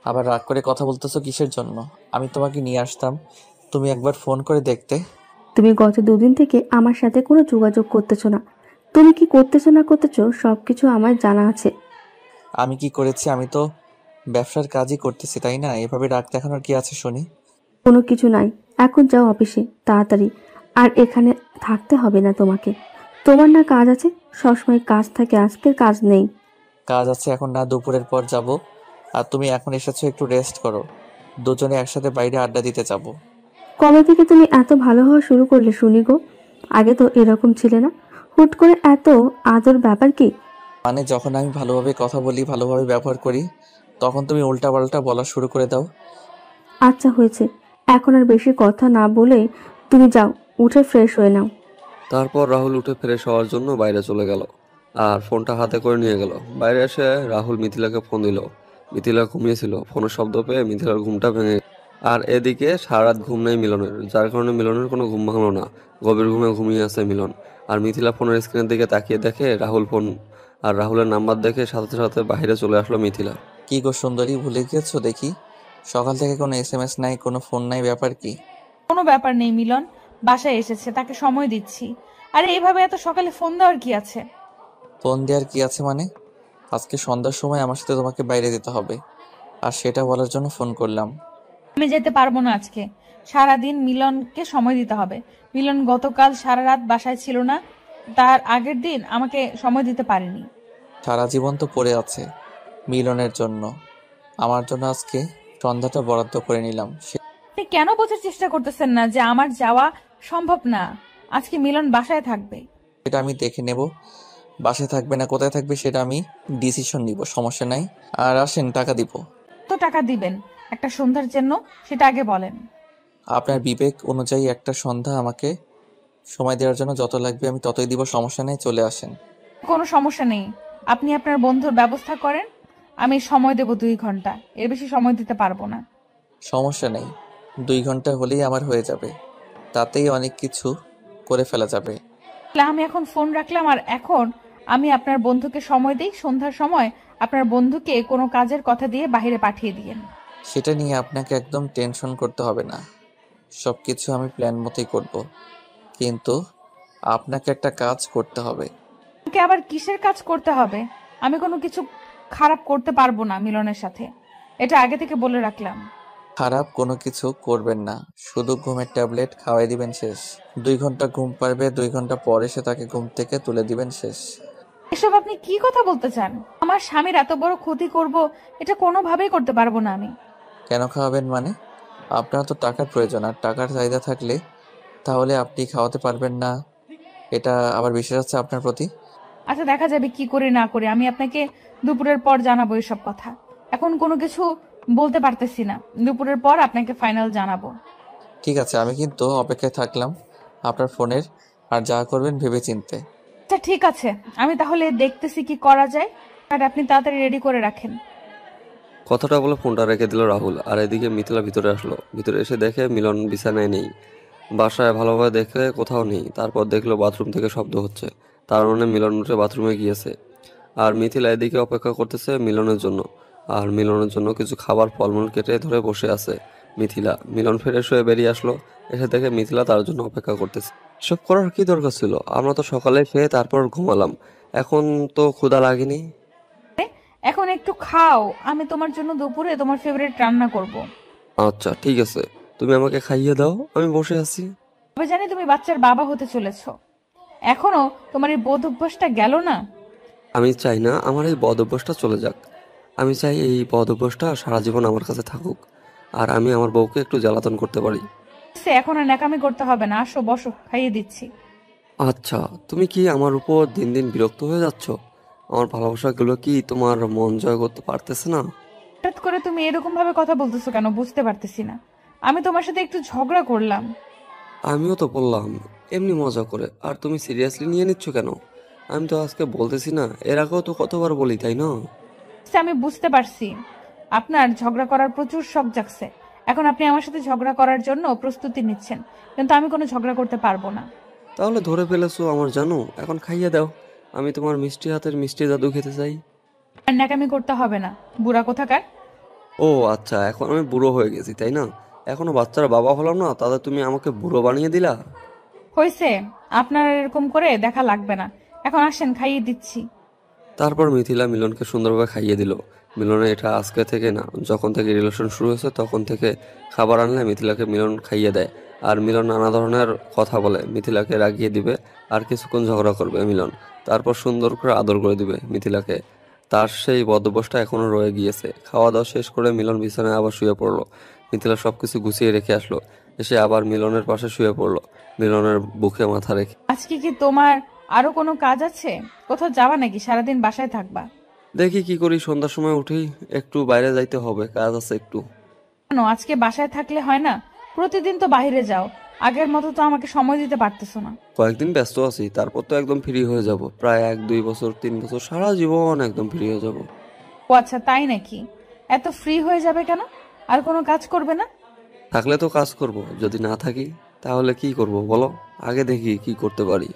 আবার রাগ করে কথা বলতেছো কিসের জন্য? আমি তোমাকে নিয়ে আসতাম, তুমি একবার ফোন করে দেখতে। তুমি গত 2 দিন থেকে আমার সাথে কোনো যোগাযোগ করতেছো না। তুমি কি করতেছো না করতেছো সবকিছু আমার জানা আছে। আমি কি করেছি? আমি তো ব্যবসার কাজই করতেছি, তাই না? এভাবে রাগ দেখানোর কি আছে শুনি? কোনো কিছু নাই, এখন যাও অফিসে তাড়াতাড়ি। আর এখানে থাকতে হবে না তোমাকে। তোমার না কাজ আছে? সবসময় কাজ থাকে, আজকের কাজ নেই। কাজ আছে এখন না, দুপুরের পর যাব। আর তুমি এখন এসেছো, একটু রেস্ট করো। দুজনে একসাথে বাইরে আড্ডা দিতে যাব। কবে থেকে তুমি এত ভালো হওয়া শুরু করলে শুনি গো? আগে তো এরকম ছিলে না, হুট করে এত আদর, ব্যাপার কি? মানে যখন আমি ভালোভাবে কথা বলি, ভালোভাবে ব্যবহার করি, তখন তুমি উল্টাপাল্টা বলা শুরু করে দাও। আচ্ছা হয়েছে, এখন আর বেশি কথা না বলে তুমি যাও, উঠে ফ্রেশ হয়ে নাও। তারপর রাহুল উঠে ফ্রেশ হওয়ার জন্য বাইরে চলে গেল আর ফোনটা হাতে করে নিয়ে গেল। বাইরে এসে রাহুল মিথিলাকে ফোন দিল। মিথিলা ঘুমিয়েছিল। ফোনের শব্দ পেয়ে মিথিলার ঘুমটা ভেঙে গেল। আর এদিকে সারা রাত ঘুম নেই মিলনের, যার কারণে মিলনের কোনো ঘুম ভাঙলো না। গভীর ঘুমে ঘুমিয়ে আছে মিলন। আর মিথিলা ফোনের স্ক্রিনের দিকে তাকিয়ে দেখে রাহুল ফোন, আর রাহুলের নাম্বার দেখে সাথে সাথে বাইরে চলে আসলো মিথিলা। কি গো সুন্দরী, ভুলে গিয়েছো দেখি? সকাল থেকে কোনো SMS নাই, কোনো ফোন নাই, ব্যাপার কি? কোনো ব্যাপার নেই মিলন, বাসায় এসেছে, তাকে সময় দিচ্ছি। আরে এইভাবে এত সকালে ফোন দেওয়ার কি আছে? ফোন দেওয়ার কি আছে মানে? আজকে সন্ধ্যার সময় আমার সাথে তোমাকে বাইরে যেতে হবে, আর সেটা বলার জন্য ফোন করলাম। আমি যেতে পারবো না আজকে। সারাদিন মিলনকে সময় দিতে হবে। মিলন গতকাল সারা রাত বাসায় ছিল না, তার আগের দিন আমাকে সময় দিতে পারেনি। সারা জীবন তো পড়ে আছে মিলনের জন্য, আমার জন্য আজকে সন্ধ্যাটা বরাদ্দ করে নিলাম। আপনি কেন বোঝার চেষ্টা করতেছেন না যে আমার যাওয়া সম্ভব না? আজকে মিলন বাসায় থাকবে। সেটা আমি দেখে নেব, বাসায় থাকবে না কোথায় থাকবে সেটা আমি ডিসিশন নিব, সমস্যা নাই। আর আসেন, টাকা দিব। কত টাকা দিবেন একটা সন্ধ্যার জন্য, সেটা আগে বলেন। আপনার বিবেক অনুযায়ী একটা সন্ধ্যা আমাকে সময় দেওয়ার জন্য যত লাগবে আমি ততই দিব, সমস্যা নেই, চলে আসেন। কোনো সমস্যা নেই, আপনি আপনার বন্ধুর ব্যবস্থা করেন। আমি সময় দেব 2 ঘন্টা, এর বেশি সময় দিতে পারবো না। সমস্যা নেই, 2 ঘন্টা হলেই আমার হয়ে যাবে, তাতেই অনেক কিছু করে ফেলা যাবে। তাহলে আমি এখন ফোন রাখলাম, আর এখন আমি আপনার বন্ধুকে সময় দিই। সন্ধ্যার সময় আপনার বন্ধুকে কোনো কাজের কথা দিয়ে বাইরে পাঠিয়ে দিয়েন। সেটা নিয়ে আপনাকে একদম টেনশন করতে হবে না, সব কিছু আমি প্ল্যান মতোই করব, কিন্তু আপনাকে একটা কাজ করতে হবে। আমাকে আবার কিসের কাজ করতে হবে? আমি কোনো কিছু খারাপ করতে পারবো না মিলনের সাথে, এটা আগে থেকে বলে রাখলাম। খারাপ কোনো কিছু করবেন না, শুধু ঘুমের ট্যাবলেট খাওয়াই দিবেন, শেষ। 2 ঘন্টা ঘুম পারবে, 2 ঘন্টা পর এসে তাকে ঘুম থেকে তুলে দিবেন, শেষ। এসব আপনি কি কথা বলতে চান? আমার স্বামীর এত বড় ক্ষতি করব, এটা কোনোভাবেই করতে পারবো না আমি। কেন খাওয়াবেন মানে? আপনার তো টাকার প্রয়োজন, আর টাকার চাহিদা থাকলে তাহলে আপনি খাওয়াতে পারবেন না, এটা আবার বিশ্বাস আছে আপনার প্রতি? আচ্ছা দেখা যাবে কি করে না করে, আমি আপনাকে দুপুরের পর জানাবো এসব কথা। এখন কোনো কিছু বলতে পারতেছি না, দুপুরের পর আপনাকে ফাইনাল জানাবো। ঠিক আছে, আমি কিন্তু অপেক্ষায় থাকলাম আপনার ফোনের, আর যা করবেন ভেবে চিনতে। আচ্ছা ঠিক আছে, আমি তাহলে দেখতেছি কি করা যায়, আর আপনি তাড়াতাড়ি রেডি করে রাখেন। কথাটা বলে ফোনটা রেখে দিল রাহুল। আর এদিকে মিথিলা ভিতরে আসলো। ভিতরে এসে দেখে মিলন বিছানায় নেই, বাসায় ভালোভাবে দেখে কোথাও নেই। তারপর দেখলো বাথরুম থেকে শব্দ হচ্ছে, তার মানে মিলন উঠে বাথরুমে গিয়েছে। আর মিথিলা এদিকে অপেক্ষা করতেছে মিলনের জন্য, আর মিলনের জন্য কিছু খাবার ফলমূল কেটে ধরে বসে আছে মিথিলা। মিলন ফ্রেশ হয়ে বেরিয়ে আসলো, এসে দেখে মিথিলা তার জন্য অপেক্ষা করতেছে। এসব করার কি দরকার ছিল? আমরা তো সকালে খেয়ে তারপর ঘুমালাম, এখন তো ক্ষুধা লাগেনি। এখন একটু খাও, আমি তোমার জন্য দুপুরে তোমার ফেভারিট রান্না করব। আচ্ছা ঠিক আছে, তুমি আমাকে খাইয়ে দাও, আমি বসে আছি। তবে জানি তুমি বাচ্চার বাবা হতে চলেছো, এখনো তোমার এই বোধ অভ্যাসটা গেল না। আমি চাই না আমার এই বদ অভ্যাসটা চলে যাক। আমি চাই এই বদ অভ্যাসটা সারা জীবন আমার কাছে থাকুক, আর আমি আমার বউকে একটু জ্বালাতন করতে পারি। এখন আর ন্যাকামি করতে হবে না, আসো বসো, খাইয়ে দিচ্ছি। আচ্ছা, তুমি কি আমার উপর দিন দিন বিরক্ত হয়ে যাচ্ছ? আমার ভালোবাসাগুলো কি তোমার মন জয় করতে পারতেছে না? হঠাৎ করে তুমি এরকম ভাবে কথা বলতেছো কেন বুঝতে পারতেছি না। আমি তোমার সাথে একটু ঝগড়া করলাম। আমিও তো বললাম এমনি মজা করে, আর তুমি সিরিয়াসলি নিয়ে নিচ্ছ কেন? আমি তো আজকে বলতেছি না, এর আগেও তো কতবার বলি, তাই না? আমি বুঝতে পারছি আপনার ঝগড়া করার প্রচুর শখ জাগছে। এখন আপনি আমার সাথে ঝগড়া করার জন্য প্রস্তুতি নিচ্ছেন, কিন্তু আমি কোনো ঝগড়া করতে পারবো না। তাহলে ধরে ফেলেছো আমার জানো, এখন খাইয়ে দাও। আমি তোমার মিষ্টি হাতের মিষ্টি জাদু খেতে চাই। আর ন্যাকামি করতে হবে না, বুড়া কোথাকার। ও আচ্ছা, এখন আমি বুড়ো হয়ে গেছি তাই না? এখনো বাচ্চার বাবা হলাম না, তাহলে তুমি আমাকে বুড়ো বানিয়ে দিলা। হয়েছে, আপনার এরকম করে দেখা লাগবে না, এখন আসেন খাইয়ে দিচ্ছি। তারপর মিথিলা মিলনকে সুন্দরভাবে খাইয়ে দিল। মিলনের এটা আজকে থেকে না, যখন থেকে রিলেশন শুরু হয়েছে তখন থেকে খাবার আনলে মিথিলাকে মিলন খাইয়ে দেয়। আর মিলন নানা ধরনের কথা বলে মিথিলাকে রাগিয়ে দিবে, আর কিছুক্ষণ ঝগড়া করবে মিলন, তারপর সুন্দর করে আদর করে দিবে মিথিলাকে। তার সেই বদভ্যাসটা এখনো রয়ে গিয়েছে। খাওয়া দাওয়া শেষ করে মিলন বিছানায় আবার শুয়ে পড়লো। মিথিলা সবকিছু গুছিয়ে রেখে আসলো, এসে আবার মিলনের পাশে শুয়ে পড়লো, মিলনের বুকে মাথা রেখে। আজকে কি তোমার আরো কোনো কাজ আছে? কোথাও যাবা নাকি? সারাদিন বাসায় থাকবা? দেখি কি করি, সন্ধ্যার সময় উঠেই একটু বাইরে যাইতে হবে, কাজ আছে একটু। কেন আজকে বাসায় থাকলে হয় না? প্রতিদিন তো বাইরে যাও, আগের মতো তো আমাকে সময় দিতে পারতেছো না। কয়েকদিন ব্যস্ত আছি, তারপর তো একদম ফ্রি হয়ে যাব। প্রায় 1-2 বছর 3 বছর, সারা জীবন একদম ফ্রি হয়ে যাব। ও আচ্ছা, তাই নাকি? এত ফ্রি হয়ে যাবে কেন? আর কোনো কাজ করবে না? থাকলে তো কাজ করব, যদি না থাকি তাহলে কি করব বলো? আগে দেখি কি করতে পারি।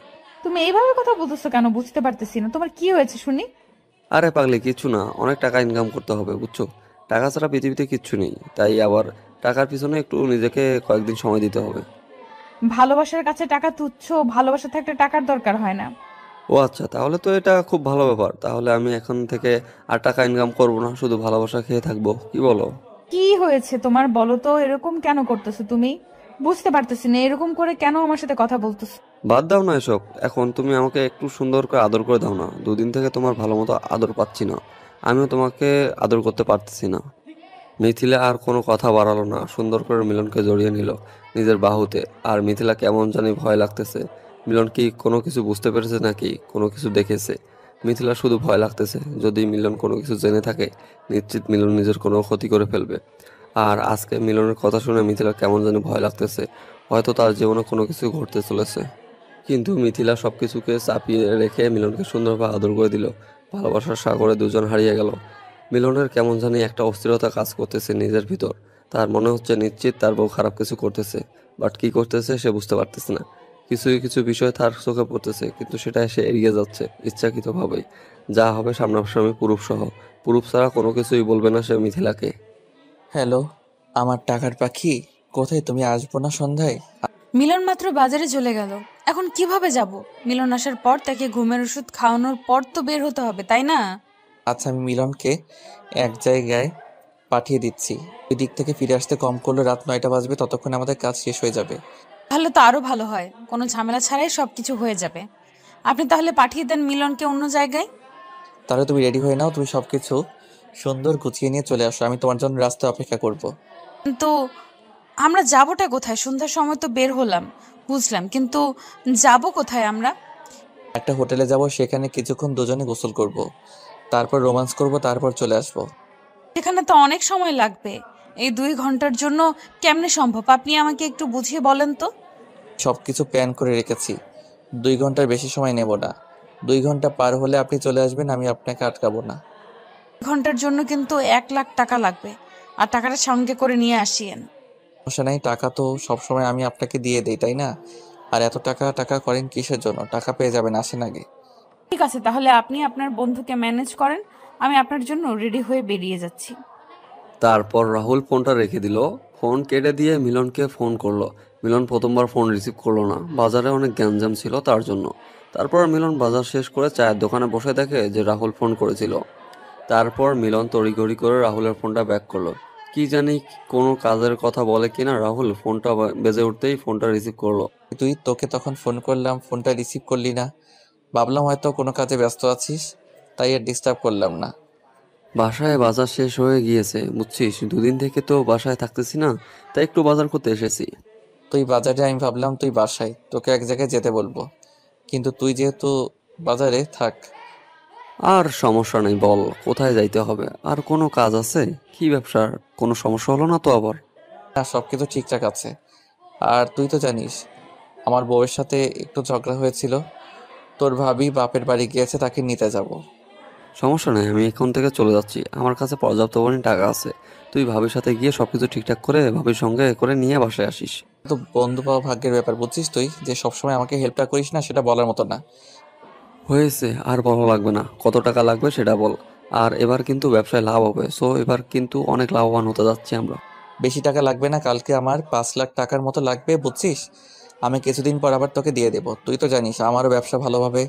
তুমি এইভাবে কথা বলতেছো কেন? বুঝতে পারতেছি না, তোমার কি হয়েছে শুনি। আরে পাগলি, কিচ্ছু না, অনেক টাকা ইনকাম করতে হবে বুঝছো। টাকা ছাড়া পৃথিবীতে কিচ্ছু নেই, তাই আবার টাকার পিছনে একটু নিজেকে কয়েকদিন সময় দিতে হবে। ভালোবাসার কাছে টাকা তুচ্ছ, ভালোবাসা থাকলে টাকার দরকার হয় না। ও আচ্ছা, তাহলে তো এটা খুব ভালো ব্যাপার। তাহলে আমি এখন থেকে আর টাকা ইনকাম করব না, শুধু ভালোবাসা খেয়ে থাকবো, কি বলো? কি হয়েছে তোমার বলো তো? এরকম কেন করতেছো তুমি? বুঝতে পারতেছি না, এরকম করে কেন আমার সাথে কথা বলতেছো? বাদ দাও না এসব, এখন তুমি আমাকে একটু সুন্দর করে আদর করে দাও না। দুদিন থেকে তোমার ভালো মতো আদর পাচ্ছি না, আমিও তোমাকে আদর করতে পারতেছি না। মিথিলা আর কোনো কথা বাড়ালো না, সুন্দর করে মিলনকে জড়িয়ে নিল নিজের বাহুতে। আর মিথিলা কেমন জানি ভয় লাগতেছে। মিলন কি কোনো কিছু বুঝতে পেরেছে নাকি কোনো কিছু দেখেছে? মিথিলা শুধু ভয় লাগতেছে, যদি মিলন কোনো কিছু জেনে থাকে নিশ্চিত মিলন নিজের কোনো ক্ষতি করে ফেলবে। আর আজকে মিলনের কথা শুনে মিথিলা কেমন জানি ভয় লাগতেছে, হয়তো তার জীবনে কোনো কিছু ঘটতে চলেছে। কিন্তু মিথিলা সবকিছুকে চাপিয়ে রেখে মিলনকে সুন্দরভাবে আদর করে দিল। ভালোবাসার সাগরে দুজন হারিয়ে গেল। মিলনের কেমন জানি একটা অস্থিরতা কাজ করতেছে নিজের ভিতর। তার মনে হচ্ছে নিশ্চিত তার বউ খারাপ কিছু করতেছে, বাট কি করতেছে সে বুঝতে পারতেছে না। কিছু কিছু বিষয় তার চোখে পড়তেছে, কিন্তু সেটা সে এড়িয়ে যাচ্ছে ইচ্ছাকৃতভাবেই। যা হবে সামনাসামনি প্রুফ সহ, প্রুফ ছাড়া কোনো কিছুই বলবে না সে মিথিলাকে। হ্যালো, আমার টাকার পাখি, কোথায় তুমি? আসবো না সন্ধ্যায়? মিলন মাত্র বাজারে চলে গেল, এখন কিভাবে যাব? মিলন আসার পর তাকে ঘুমের ওষুধ খাওয়ানোর পর তো বের হতে হবে, তাই না? আচ্ছা, আমি মিলনকে এক জায়গায় পাঠিয়ে দিচ্ছি। ওই দিক থেকে ফিরে আসতে কম করলে রাত 9টা বাজবে, ততক্ষণে আমাদের কাজ শেষ হয়ে যাবে। তাহলে তো আরো ভালো হয়, কোনো ঝামেলা ছাড়াই সবকিছু হয়ে যাবে। আপনি তাহলে পাঠিয়ে দেন মিলনকে অন্য জায়গায়। তাহলে তুমি রেডি হয়ে নাও, তুমি সবকিছু সুন্দর গুছিয়ে নিয়ে চলে আসো, আমি তোমার জন্য রাস্তায় অপেক্ষা করব। কিন্তু আমরা যাবোটা কোথায়? সন্ধ্যার সময় তো বের হলাম বুঝলাম, কিন্তু যাব কোথায় আমরা? একটা হোটেলে যাব, সেখানে কিছুক্ষণ দুজনে গোসল করব, তারপর রোমান্স করব, তারপর চলে আসবো। এখানে তো অনেক সময় লাগবে, এই 2 ঘন্টার জন্য কেমনে সম্ভব? আপনি আমাকে একটু বুঝিয়ে বলেন তো। সবকিছু প্ল্যান করে রেখেছি, 2 ঘন্টার বেশি সময় নেব না। 2 ঘন্টা পার হলে আপনি চলে আসবেন, আমি আপনাকে আটকাবো না। ঘন্টার জন্য কিন্তু 1 লাখ টাকা লাগবে, আর টাকাটা সঙ্গে করে নিয়ে আসিয়েন। সমস্যা নাই, টাকা তো সবসময় আমি আপনাকে দিয়ে দেই, তাই না? আর এত টাকা টাকা করেন কিসের জন্য? টাকা পেয়ে যাবেন, আসেন আগে। ঠিক আছে, তাহলে আপনি আপনার বন্ধুকে ম্যানেজ করেন, আমি আপনার জন্য রেডি হয়ে বেরিয়ে যাচ্ছি। তারপর রাহুল ফোনটা রেখে দিল, ফোন কেটে দিয়ে মিলনকে ফোন করলো। মিলন প্রথমবার ফোন রিসিভ করলো না, বাজারে অনেক গ্যাঞ্জাম ছিল তার জন্য। তারপর মিলন বাজার শেষ করে চায়ের দোকানে বসে দেখে যে রাহুল ফোন করেছিল। তারপর মিলন তড়িঘড়ি করে রাহুলের ফোনটা ব্যাক করলো। কি জানি কোনো কাজের কথা বলে কিনা রাহুল, ফোনটা বেজে উঠতেই ফোনটা রিসিভ করলো। তোকে তখন ফোন করলাম, ফোনটা রিসিভ করলি না। ভাবলাম হয়তো কোনো কাজে ব্যস্ত আছিস, তাই আর ডিস্টার্ব করলাম না। বাসায় বাজার শেষ হয়ে গিয়েছে বুঝছিস, 2 দিন থেকে তো বাসায় থাকতেছি না, তাই একটু বাজার করতে এসেছি। তুই বাজারে, আমি ভাবলাম তুই বাসায়, তোকে এক জায়গায় যেতে বলবো, কিন্তু তুই যেহেতু বাজারে থাক। আর সমস্যা নেই, বল কোথায় যাইতে হবে? আর কোনো কাজ আছে? কি ব্যবসার কোনো সমস্যা হলো না তো আবার? না, সব কিছু ঠিকঠাক আছে। আর তুই তো জানিস আমার বউয়ের সাথে একটু ঝগড়া হয়েছিল, তোর ভাবি বাপের বাড়ি গিয়েছে, তাকে নিতে যাব। সমস্যা নেই, আমি এখন থেকে চলে যাচ্ছি, আমার কাছে পর্যাপ্ত পরিমাণ টাকা আছে। তুই ভাবির সাথে গিয়ে সবকিছু ঠিকঠাক করে ভাবির সঙ্গে করে নিয়ে বাসায় আসিস। তো বন্ধু পাওয়া ভাগ্যের ব্যাপার, বুঝছিস? তুই যে সবসময় আমাকে হেল্পটা করিস না, সেটা বলার মতো না। হয়েছে, আর বলা লাগবে না, কত টাকা লাগবে সেটা বল। আর এবার কিন্তু ব্যবসায় লাভ হবে, সো এবার কিন্তু অনেক লাভবান হতে যাচ্ছি আমরা। বেশি টাকা লাগবে না, কালকে আমার 5 লাখ টাকার মতো লাগবে, বুঝছিস? আমি কিছুদিন পর আবার তোকে দিয়ে দেবো। তুই তো জানিস আমারও ব্যবসা ভালোভাবে।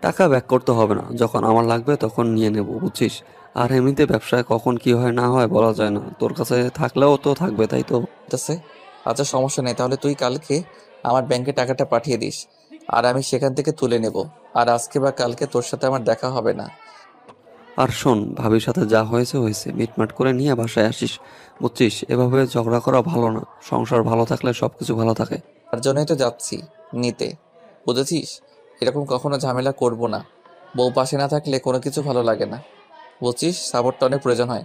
টাকা ব্যাক করতে হবে না, যখন আমার লাগবে তখন নিয়ে নেব বুঝছিস। আর এমনিতে ব্যবসায় কখন কি হয় না হয় বলা যায় না, তোর কাছে থাকলেও তো থাকবে, তাই তো? আছে। আচ্ছা, সমস্যা নেই, তাহলে তুই কালকে আমার ব্যাংকে টাকাটা পাঠিয়ে দিস, আর আমি সেখান থেকে তুলে নেব। আর আজকে বা কালকে তোর সাথে আমার দেখা হবে না। আর শোন, ভাবির সাথে যা হয়েছে হয়েছে, মিটমাট করে নিয়ে বাসায় আসিস, বুঝছিস? এভাবে ঝগড়া করা ভালো না। সংসার ভালো থাকলে সবকিছু ভালো থাকে। তার জন্যই তো যাচ্ছি নিতে, বুঝেছিস? এরকম কখনো ঝামেলা করব না। বউ পাশে না থাকলে কোনো কিছু ভালো লাগে না, বুঝছিস? সাপোর্টটা অনেক প্রয়োজন হয়।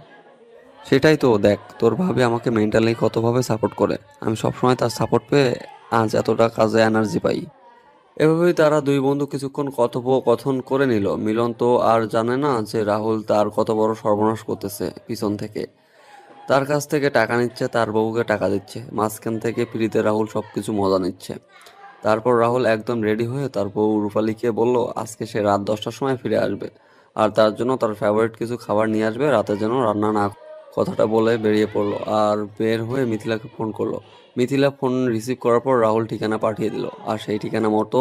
সেটাই তো, দেখ তোর ভাবি আমাকে মেন্টালি কতভাবে সাপোর্ট করে। আমি সবসময় তার সাপোর্ট পেয়ে আজ এতটা কাজে এনার্জি পাই। এভাবেই তারা দুই বন্ধু কিছুক্ষণ কথোপকথন করে নিল। মিলন তো আর জানে না যে রাহুল তার কত বড় সর্বনাশ করতেছে পিছন থেকে। তার কাছ থেকে টাকা নিচ্ছে, তার বউকে টাকা দিচ্ছে, মাঝখান থেকে ফ্রিতে রাহুল সবকিছু মজা নিচ্ছে। তারপর রাহুল একদম রেডি হয়ে তার বউ রূপালীকে বলল আজকে সে রাত 10টার সময় ফিরে আসবে, আর তার জন্য তার ফেভারিট কিছু খাবার নিয়ে আসবে, রাতে যেন রান্না না করে। কথাটা বলে বেরিয়ে পড়লো আর বের হয়ে মিথিলাকে ফোন করলো। মিথিলা ফোন রিসিভ করার পর রাহুল ঠিকানা পাঠিয়ে দিল, আর সেই ঠিকানা মতো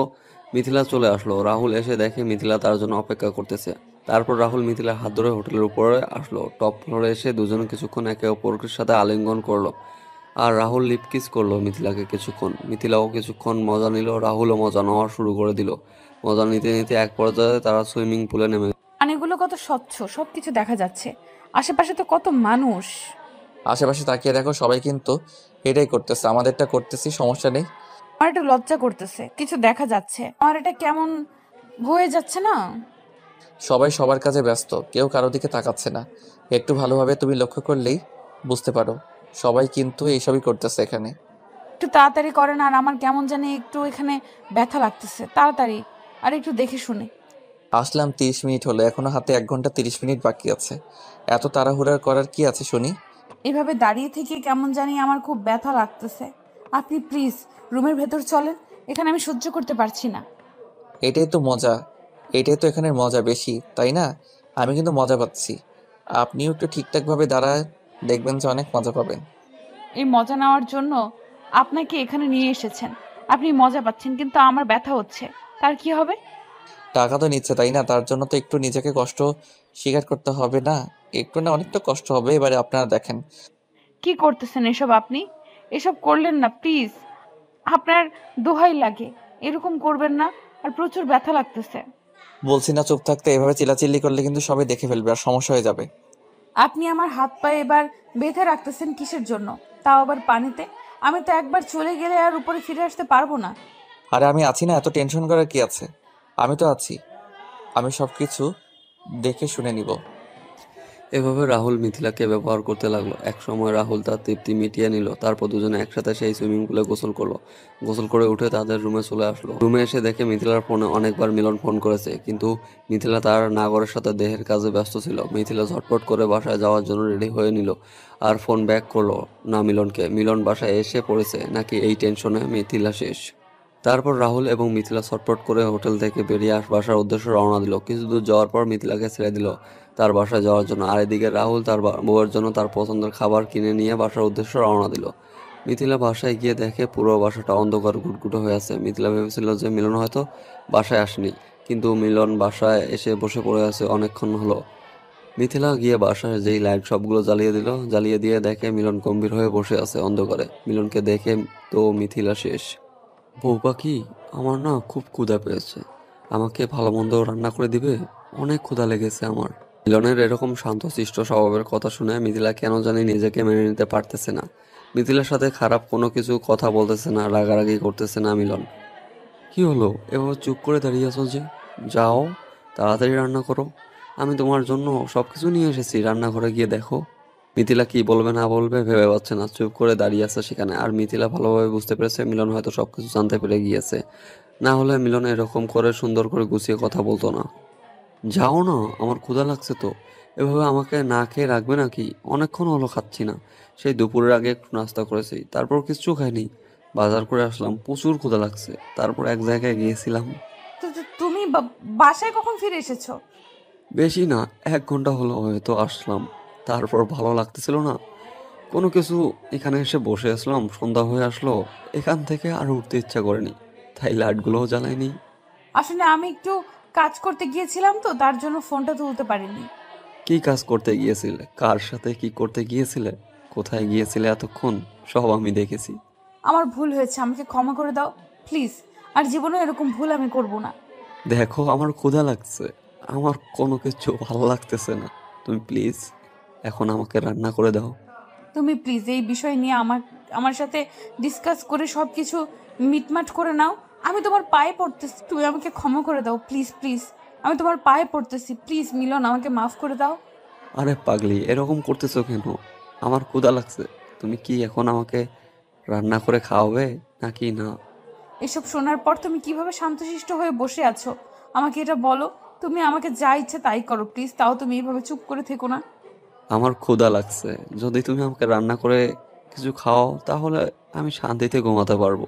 মিথিলা চলে আসলো। রাহুল এসে দেখে মিথিলা তার জন্য অপেক্ষা করতেছে। তারপর রাহুল মিথিলার হাত ধরে হোটেলের উপরে আসলো। টপ ফ্লোরে এসে দুজনে কিছুক্ষণ একে অপরের সাথে আলিঙ্গন করলো, আর রাহুল লিপ কিস করলো মিথিলাকে কিছুক্ষণ। মিথিলাও কিছুক্ষণ মজা নিল, রাহুলও মজা নেওয়া শুরু করে দিল। মজা নিতে নিতে এক পর্যায়ে তারা সুইমিং পুলে নেমে পানিগুলো কত স্বচ্ছ, সবকিছু দেখা যাচ্ছে। আশেপাশে তো কত মানুষ। আশেপাশে তাকিয়ে দেখো, সবাই কিন্তু এটাই করতেছে, আমাদেরটা করতেছি, সমস্যা নেই। আমার একটা লজ্জা করতেছে, কিছু দেখা যাচ্ছে, আমার এটা কেমন হয়ে যাচ্ছে না। সবাই সবার কাজে ব্যস্ত, কেউ কারো দিকে তাকাচ্ছে না। একটু ভালোভাবে তুমি লক্ষ্য করলেই বুঝতে পারো, সবাই কিন্তু এইসবই করতেছে এখানে। একটু তাড়াতাড়ি করেন, আর আমার কেমন জানি একটু এখানে ব্যথা লাগতেছে। তাড়াতাড়ি, আর একটু দেখে শুনে। আসলাম 30 মিনিট হলো, এখনো হাতে 1 ঘন্টা 30 মিনিট বাকি আছে। এত তাড়াহুড়া করার কি আছে শুনি? এভাবে দাঁড়িয়ে থেকে কেমন জানি আমার খুব ব্যথা লাগতেছে। আপনি প্লিজ রুমের ভেতর চলেন, এখানে আমি সহ্য করতে পারছি না। এটাই তো মজা, এটাই তো এখানের মজা বেশি, তাই না? আমি কিন্তু মজা পাচ্ছি। আপনিও একটু ঠিকঠাকভাবে দাঁড়ায়, দেখবেন যে অনেক মজা পাবেন। এই মজা নেওয়ার জন্য আপনাকে এখানে নিয়ে এসেছেন, আপনি মজা পাচ্ছেন, কিন্তু আমার ব্যথা হচ্ছে। তার কি হবে? টাকা তো নিচ্ছে, তাই না? তার জন্য তো একটু নিজেকে কষ্ট স্বীকার করতে হবে না? একটু না, অনেকটা কষ্ট হবে। এবারে আপনারা দেখেন। কি করতেছেন এসব আপনি? এসব করলেন না প্লিজ, আপনার দোহাই লাগে, এরকম করবেন না। আর প্রচুর ব্যথা লাগতেছে। বলছি না চুপ থাকতে, এভাবে চিল্লাচিল্লি করলে কিন্তু সবাই দেখে ফেলবে আর সমস্যা হয়ে যাবে। আপনি আমার হাত পায়ে এবার বেঁধে রাখতেছেন কিসের জন্য? তাও আবার পানিতে। আমি তো একবার চলে গেলে আর উপরে ফিরে আসতে পারবো না। আরে আমি আছি না, এত টেনশন করার কি আছে? আমি তো আছি, আমি সবকিছু দেখে শুনে নিব। এভাবে রাহুল মিথিলাকে ব্যবহার করতে লাগলো। এক সময় রাহুল তার তৃপ্তি মিটিয়ে নিল, তারপর দুজনে একসাথে সেই সুইমিং পুলে গোসল করলো। গোসল করে উঠে তাদের রুমে চলে আসলো। রুমে এসে দেখে মিথিলার ফোনে অনেকবার মিলন ফোন করেছে, কিন্তু মিথিলা তার নাগরের সাথে দেহের কাজে ব্যস্ত ছিল। মিথিলা ঝটপট করে বাসায় যাওয়ার জন্য রেডি হয়ে নিল, আর ফোন ব্যাক করলো না মিলনকে। মিলন বাসায় এসে পড়েছে নাকি এই টেনশনে মিথিলা শেষ। তারপর রাহুল এবং মিথিলা ছটপট করে হোটেল থেকে বেরিয়ে বাসার উদ্দেশ্যে রওনা দিল। কিছু দূর যাওয়ার পর মিথিলাকে ছেড়ে দিল তার বাসায় যাওয়ার জন্য, আর এদিকে রাহুল তার বউয়ের জন্য তার পছন্দের খাবার কিনে নিয়ে বাসার উদ্দেশ্যে রওনা দিল। মিথিলা বাসায় গিয়ে দেখে পুরো বাসাটা অন্ধকার ঘুটঘুটে হয়ে আছে। মিথিলা ভেবেছিল যে মিলন হয়তো বাসায় আসেনি, কিন্তু মিলন বাসায় এসে বসে পড়ে আছে অনেকক্ষণ হলো। মিথিলা গিয়ে বাসায় যেই লাইট সবগুলো জ্বালিয়ে দিল, জ্বালিয়ে দিয়ে দেখে মিলন গম্ভীর হয়ে বসে আছে অন্ধকারে। মিলনকে দেখে তো মিথিলা শেষ। বউ পাখি, আমার না খুব ক্ষুধা পেয়েছে, আমাকে ভালো মন্দ রান্না করে দিবে, অনেক ক্ষুধা লেগেছে আমার। মিলনের এরকম শান্তশিষ্ট স্বভাবের কথা শুনে মিথিলা কেন জানি নিজেকে মেনে নিতে পারতেছে না। মিথিলার সাথে খারাপ কোনো কিছু কথা বলতেছে না, রাগারাগি করতেছে না মিলন। কি হলো, এভাবে চুপ করে দাঁড়িয়ে আছো যে? যাও, তাড়াতাড়ি রান্না করো, আমি তোমার জন্য সবকিছু নিয়ে এসেছি, রান্নাঘরে গিয়ে দেখো। মিথিলা কি বলবে না বলবে ভেবে পাচ্ছে না, চুপ করে দাঁড়িয়ে আছে সেখানে। আর মিথিলা ভালোভাবে বুঝতে পেরেছে মিলন হয়তো সবকিছু জানতে পেরে গিয়েছে, না হলে মিলন এরকম করে সুন্দর করে গুছিয়ে কথা বলতো না। যাও না, আমার ক্ষুধা লাগছে তো, এভাবে আমাকে না খেয়ে রাখবে নাকি? অনেকক্ষণ হলো খাচ্ছি না, সেই দুপুরের আগে একটু নাস্তা করেছি, তারপর কিচ্ছু খাইনি, বাজার করে আসলাম, প্রচুর ক্ষুধা লাগছে, তারপর এক জায়গায় গিয়েছিলাম। তুমি বাসায় কখন ফিরে এসেছো? বেশি না, 1 ঘন্টা হলো হয়তো আসলাম। তারপর ভালো লাগতেছিল না কোনো কিছু, এখানে এসে বসে আসলাম, সন্ধ্যা হয়ে আসলো, এখান থেকে আর উঠতে ইচ্ছা করেনি, তাই লাইটগুলোও জ্বালাইনি। আসলে আমি একটু কাজ করতে গিয়েছিলাম তো, তার জন্য ফোনটা তুলতে পারিনি। কি কাজ করতে গিয়েছিলে? কার সাথে কি করতে গিয়েছিলে? কোথায় গিয়েছিলে এতক্ষণ? সব আমি দেখেছি। আমার ভুল হয়েছে, আমাকে ক্ষমা করে দাও প্লিজ। আর জীবনে এরকম ভুল আমি করব না। দেখো, আমার ক্ষুধা লাগছে, আমার কোনো কিছু ভালো লাগতেছে না, তুমি প্লিজ এখন আমাকে রান্না করে দাও। তুমি প্লিজ এই বিষয় নিয়ে আমার সাথে ডিসকাস করে সব কিছু মিটমাট করে নাও। আমি তোমার পায়ে পড়তেছি, তুমি আমাকে ক্ষমা করে দাও প্লিজ প্লিজ। আমি তোমার পায়ে পড়তেছি, প্লিজ মিলন আমাকে মাফ করে দাও। আরে পাগলি, এরকম করতেছো কেন? আমার ক্ষুধা লাগছে, তুমি কি এখন আমাকে রান্না করে খাওয়াবে নাকি না? এসব শোনার পর তুমি কিভাবে শান্তশিষ্ট হয়ে বসে আছো আমাকে এটা বলো। তুমি আমাকে যা ইচ্ছে তাই করো প্লিজ, তাও তুমি এইভাবে চুপ করে থেকো না। আমার ক্ষুধা লাগছে, যদি তুমি আমাকে রান্না করে কিছু খাও তাহলে আমি শান্তিতে ঘুমাতে পারবো,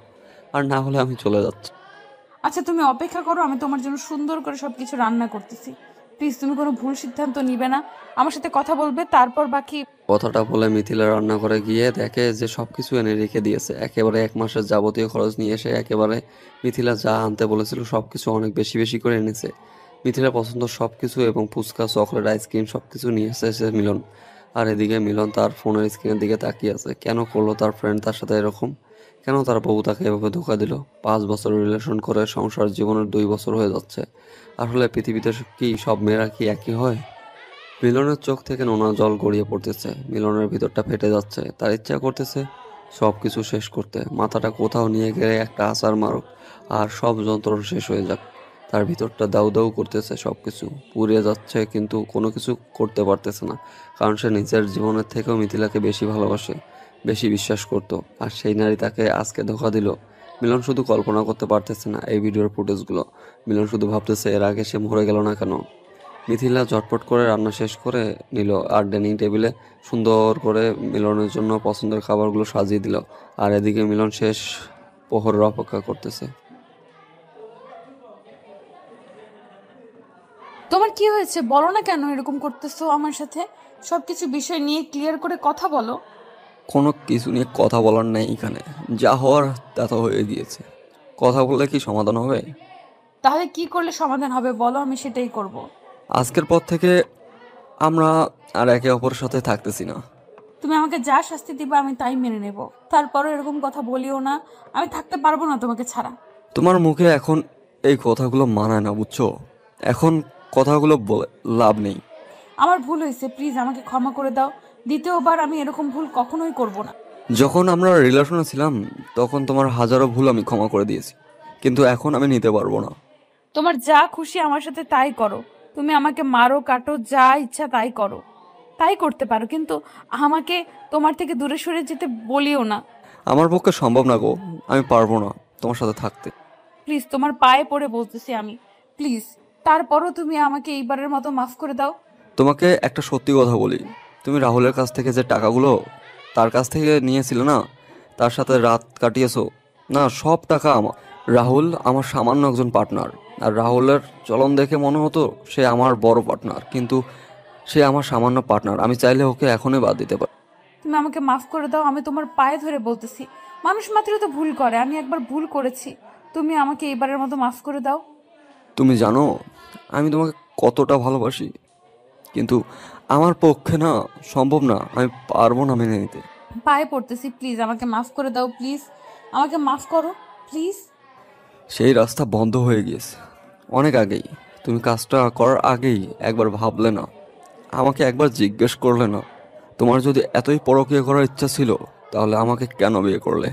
আর না হলে আমি চলে যাচ্ছি। আচ্ছা তুমি অপেক্ষা করো, আমি তোমার জন্য সুন্দর করে সবকিছু রান্না করতেছি। প্লিজ তুমি কোনো ভুল সিদ্ধান্ত নিবে না, আমার সাথে কথা বলবে, তারপর বাকি। কথাটা বলে মিথিলা রান্না করে গিয়ে দেখে যে সবকিছু এনে রেখে দিয়েছে, একেবারে 1 মাসের যাবতীয় খরচ নিয়ে এসে একেবারে মিথিলা যা আনতে বলেছিল সবকিছু অনেক বেশি বেশি করে এনেছে। মিথিলা পছন্দ সবকিছু এবং ফুচকা, চকলেট, আইসক্রিম সবকিছু নিয়ে এসেছে মিলন। আর এদিকে মিলন তার ফোনের স্ক্রিনের দিকে তাকিয়ে আছে। কেন করলো তার ফ্রেন্ড তার সাথে এরকম? কেন তার বউ তাকে এভাবে ধোকা দিল? 5 বছর রিলেশন করে সংসার জীবনের 2 বছর হয়ে যাচ্ছে। আসলে পৃথিবীতে কি সব মেয়েরা কি একই হয়? মিলনের চোখ থেকে নোনা জল গড়িয়ে পড়তেছে, মিলনের ভিতরটা ফেটে যাচ্ছে। তার ইচ্ছা করতেছে সব কিছু শেষ করতে, মাথাটা কোথাও নিয়ে গেলে একটা আছাড় মারুক আর সব যন্ত্রণা শেষ হয়ে যাক। তার ভিতরটা দাউ দাউ করতেছে, সব কিছু পুড়ে যাচ্ছে, কিন্তু কোনো কিছু করতে পারতেছে না, কারণ সে নিজের জীবনের থেকেও মিথিলাকে বেশি ভালোবাসে, বেশি বিশ্বাস করত। আর সেই নারী তাকে আজকে ধোকা দিল। মিলন শুধু কল্পনা করতে পারতেছে না এই ভিডিওর ফুটেজগুলো। মিলন শুধু ভাবতেছে এর আগে সে মরে গেল না কেন। মিথিলা ঝটপট করে রান্না শেষ করে নিল আর ডাইনিং টেবিলে সুন্দর করে মিলনের জন্য পছন্দের খাবারগুলো সাজিয়ে দিল। আর এদিকে মিলন শেষ প্রহরের অপেক্ষা করতেছে। তোমার কি হয়েছে বলো না, কেন এরকম করতেছো আমার সাথে? সবকিছু বিষয় নিয়ে ক্লিয়ার করে কথা বলো। কোনো কিছু নিয়ে কথা বলার নেই এখানে, যা হওয়ার তা তো হয়ে গিয়েছে। কথা বললে কি সমাধান হবে? তাহলে কি করলে সমাধান হবে বলো, আমি সেটাই করব। আজকের পর থেকে আমরা আর একে অপরের সাথে থাকতেছি না। তুমি আমাকে যা শাস্তি দিবে আমি তাই মেনে নেব, তারপরও এরকম কথা বলিও না, আমি থাকতে পারবো না তোমাকে ছাড়া। তোমার মুখে এখন এই কথাগুলো মানায় না, বুঝছো? এখন কথাগুলো বলে লাভ নেই। আমার ভুল হয়েছে, প্লিজ আমাকে ক্ষমা করে দাও। দ্বিতীয়বার আমি এরকম ভুল কখনোই করব না। যখন আমরা রিলেশনে ছিলাম তখন তোমার হাজারো ভুল আমি ক্ষমা করে দিয়েছি, কিন্তু এখন আমি নিতে পারবো না। তোমার যা খুশি আমার সাথে তাই করো, তুমি আমাকে মারো কাটো যা ইচ্ছা তাই করো, তাই করতে পারো, কিন্তু আমাকে তোমার থেকে দূরে সরে যেতে বলিও না। আমার পক্ষে সম্ভব না গো, আমি পারবো না তোমার সাথে থাকতে। প্লিজ তোমার পায়ে পড়ে বলতেছি আমি, প্লিজ। তারপরও তুমি আমাকে এইবারের মতো মাফ করে দাও। তোমাকে একটা সত্যি কথা বলি, তুমি রাহুলের কাছ থেকে যে টাকাগুলো তার কাছ থেকে নিয়েছিলে না, তার সাথে রাত কাটিয়েছো না, সব টাকা আমার। রাহুল আমার সামান্য একজন পার্টনার, আর রাহুলের চলন দেখে মনে হতো সে আমার বড় পার্টনার, কিন্তু সে আমার সামান্য পার্টনার। আমি চাইলে ওকে এখনই বাদ দিতে পারি। তুমি আমাকে মাফ করে দাও, আমি তোমার পায়ে ধরে বলতেছি। মানুষ মাত্রই তো ভুল করে, আমি একবার ভুল করেছি, তুমি আমাকে এইবারের মতো মাফ করে দাও। তুমি জানো আমি তোমাকে কতটা ভালোবাসি, কিন্তু আমার পক্ষে না সম্ভব না, আমি পারবো না মেনে নিতে। পায়ে পড়তেছি, প্লিজ আমাকে মাফ করে দাও, প্লিজ আমাকে মাফ করো প্লিজ। সেই রাস্তা বন্ধ হয়ে গিয়েছে অনেক আগেই। তুমি কাজটা করার আগেই একবার ভাবলে না, আমাকে একবার জিজ্ঞেস করলে না? তোমার যদি এতই পরকীয়া করার ইচ্ছা ছিল তাহলে আমাকে কেন বিয়ে করলে?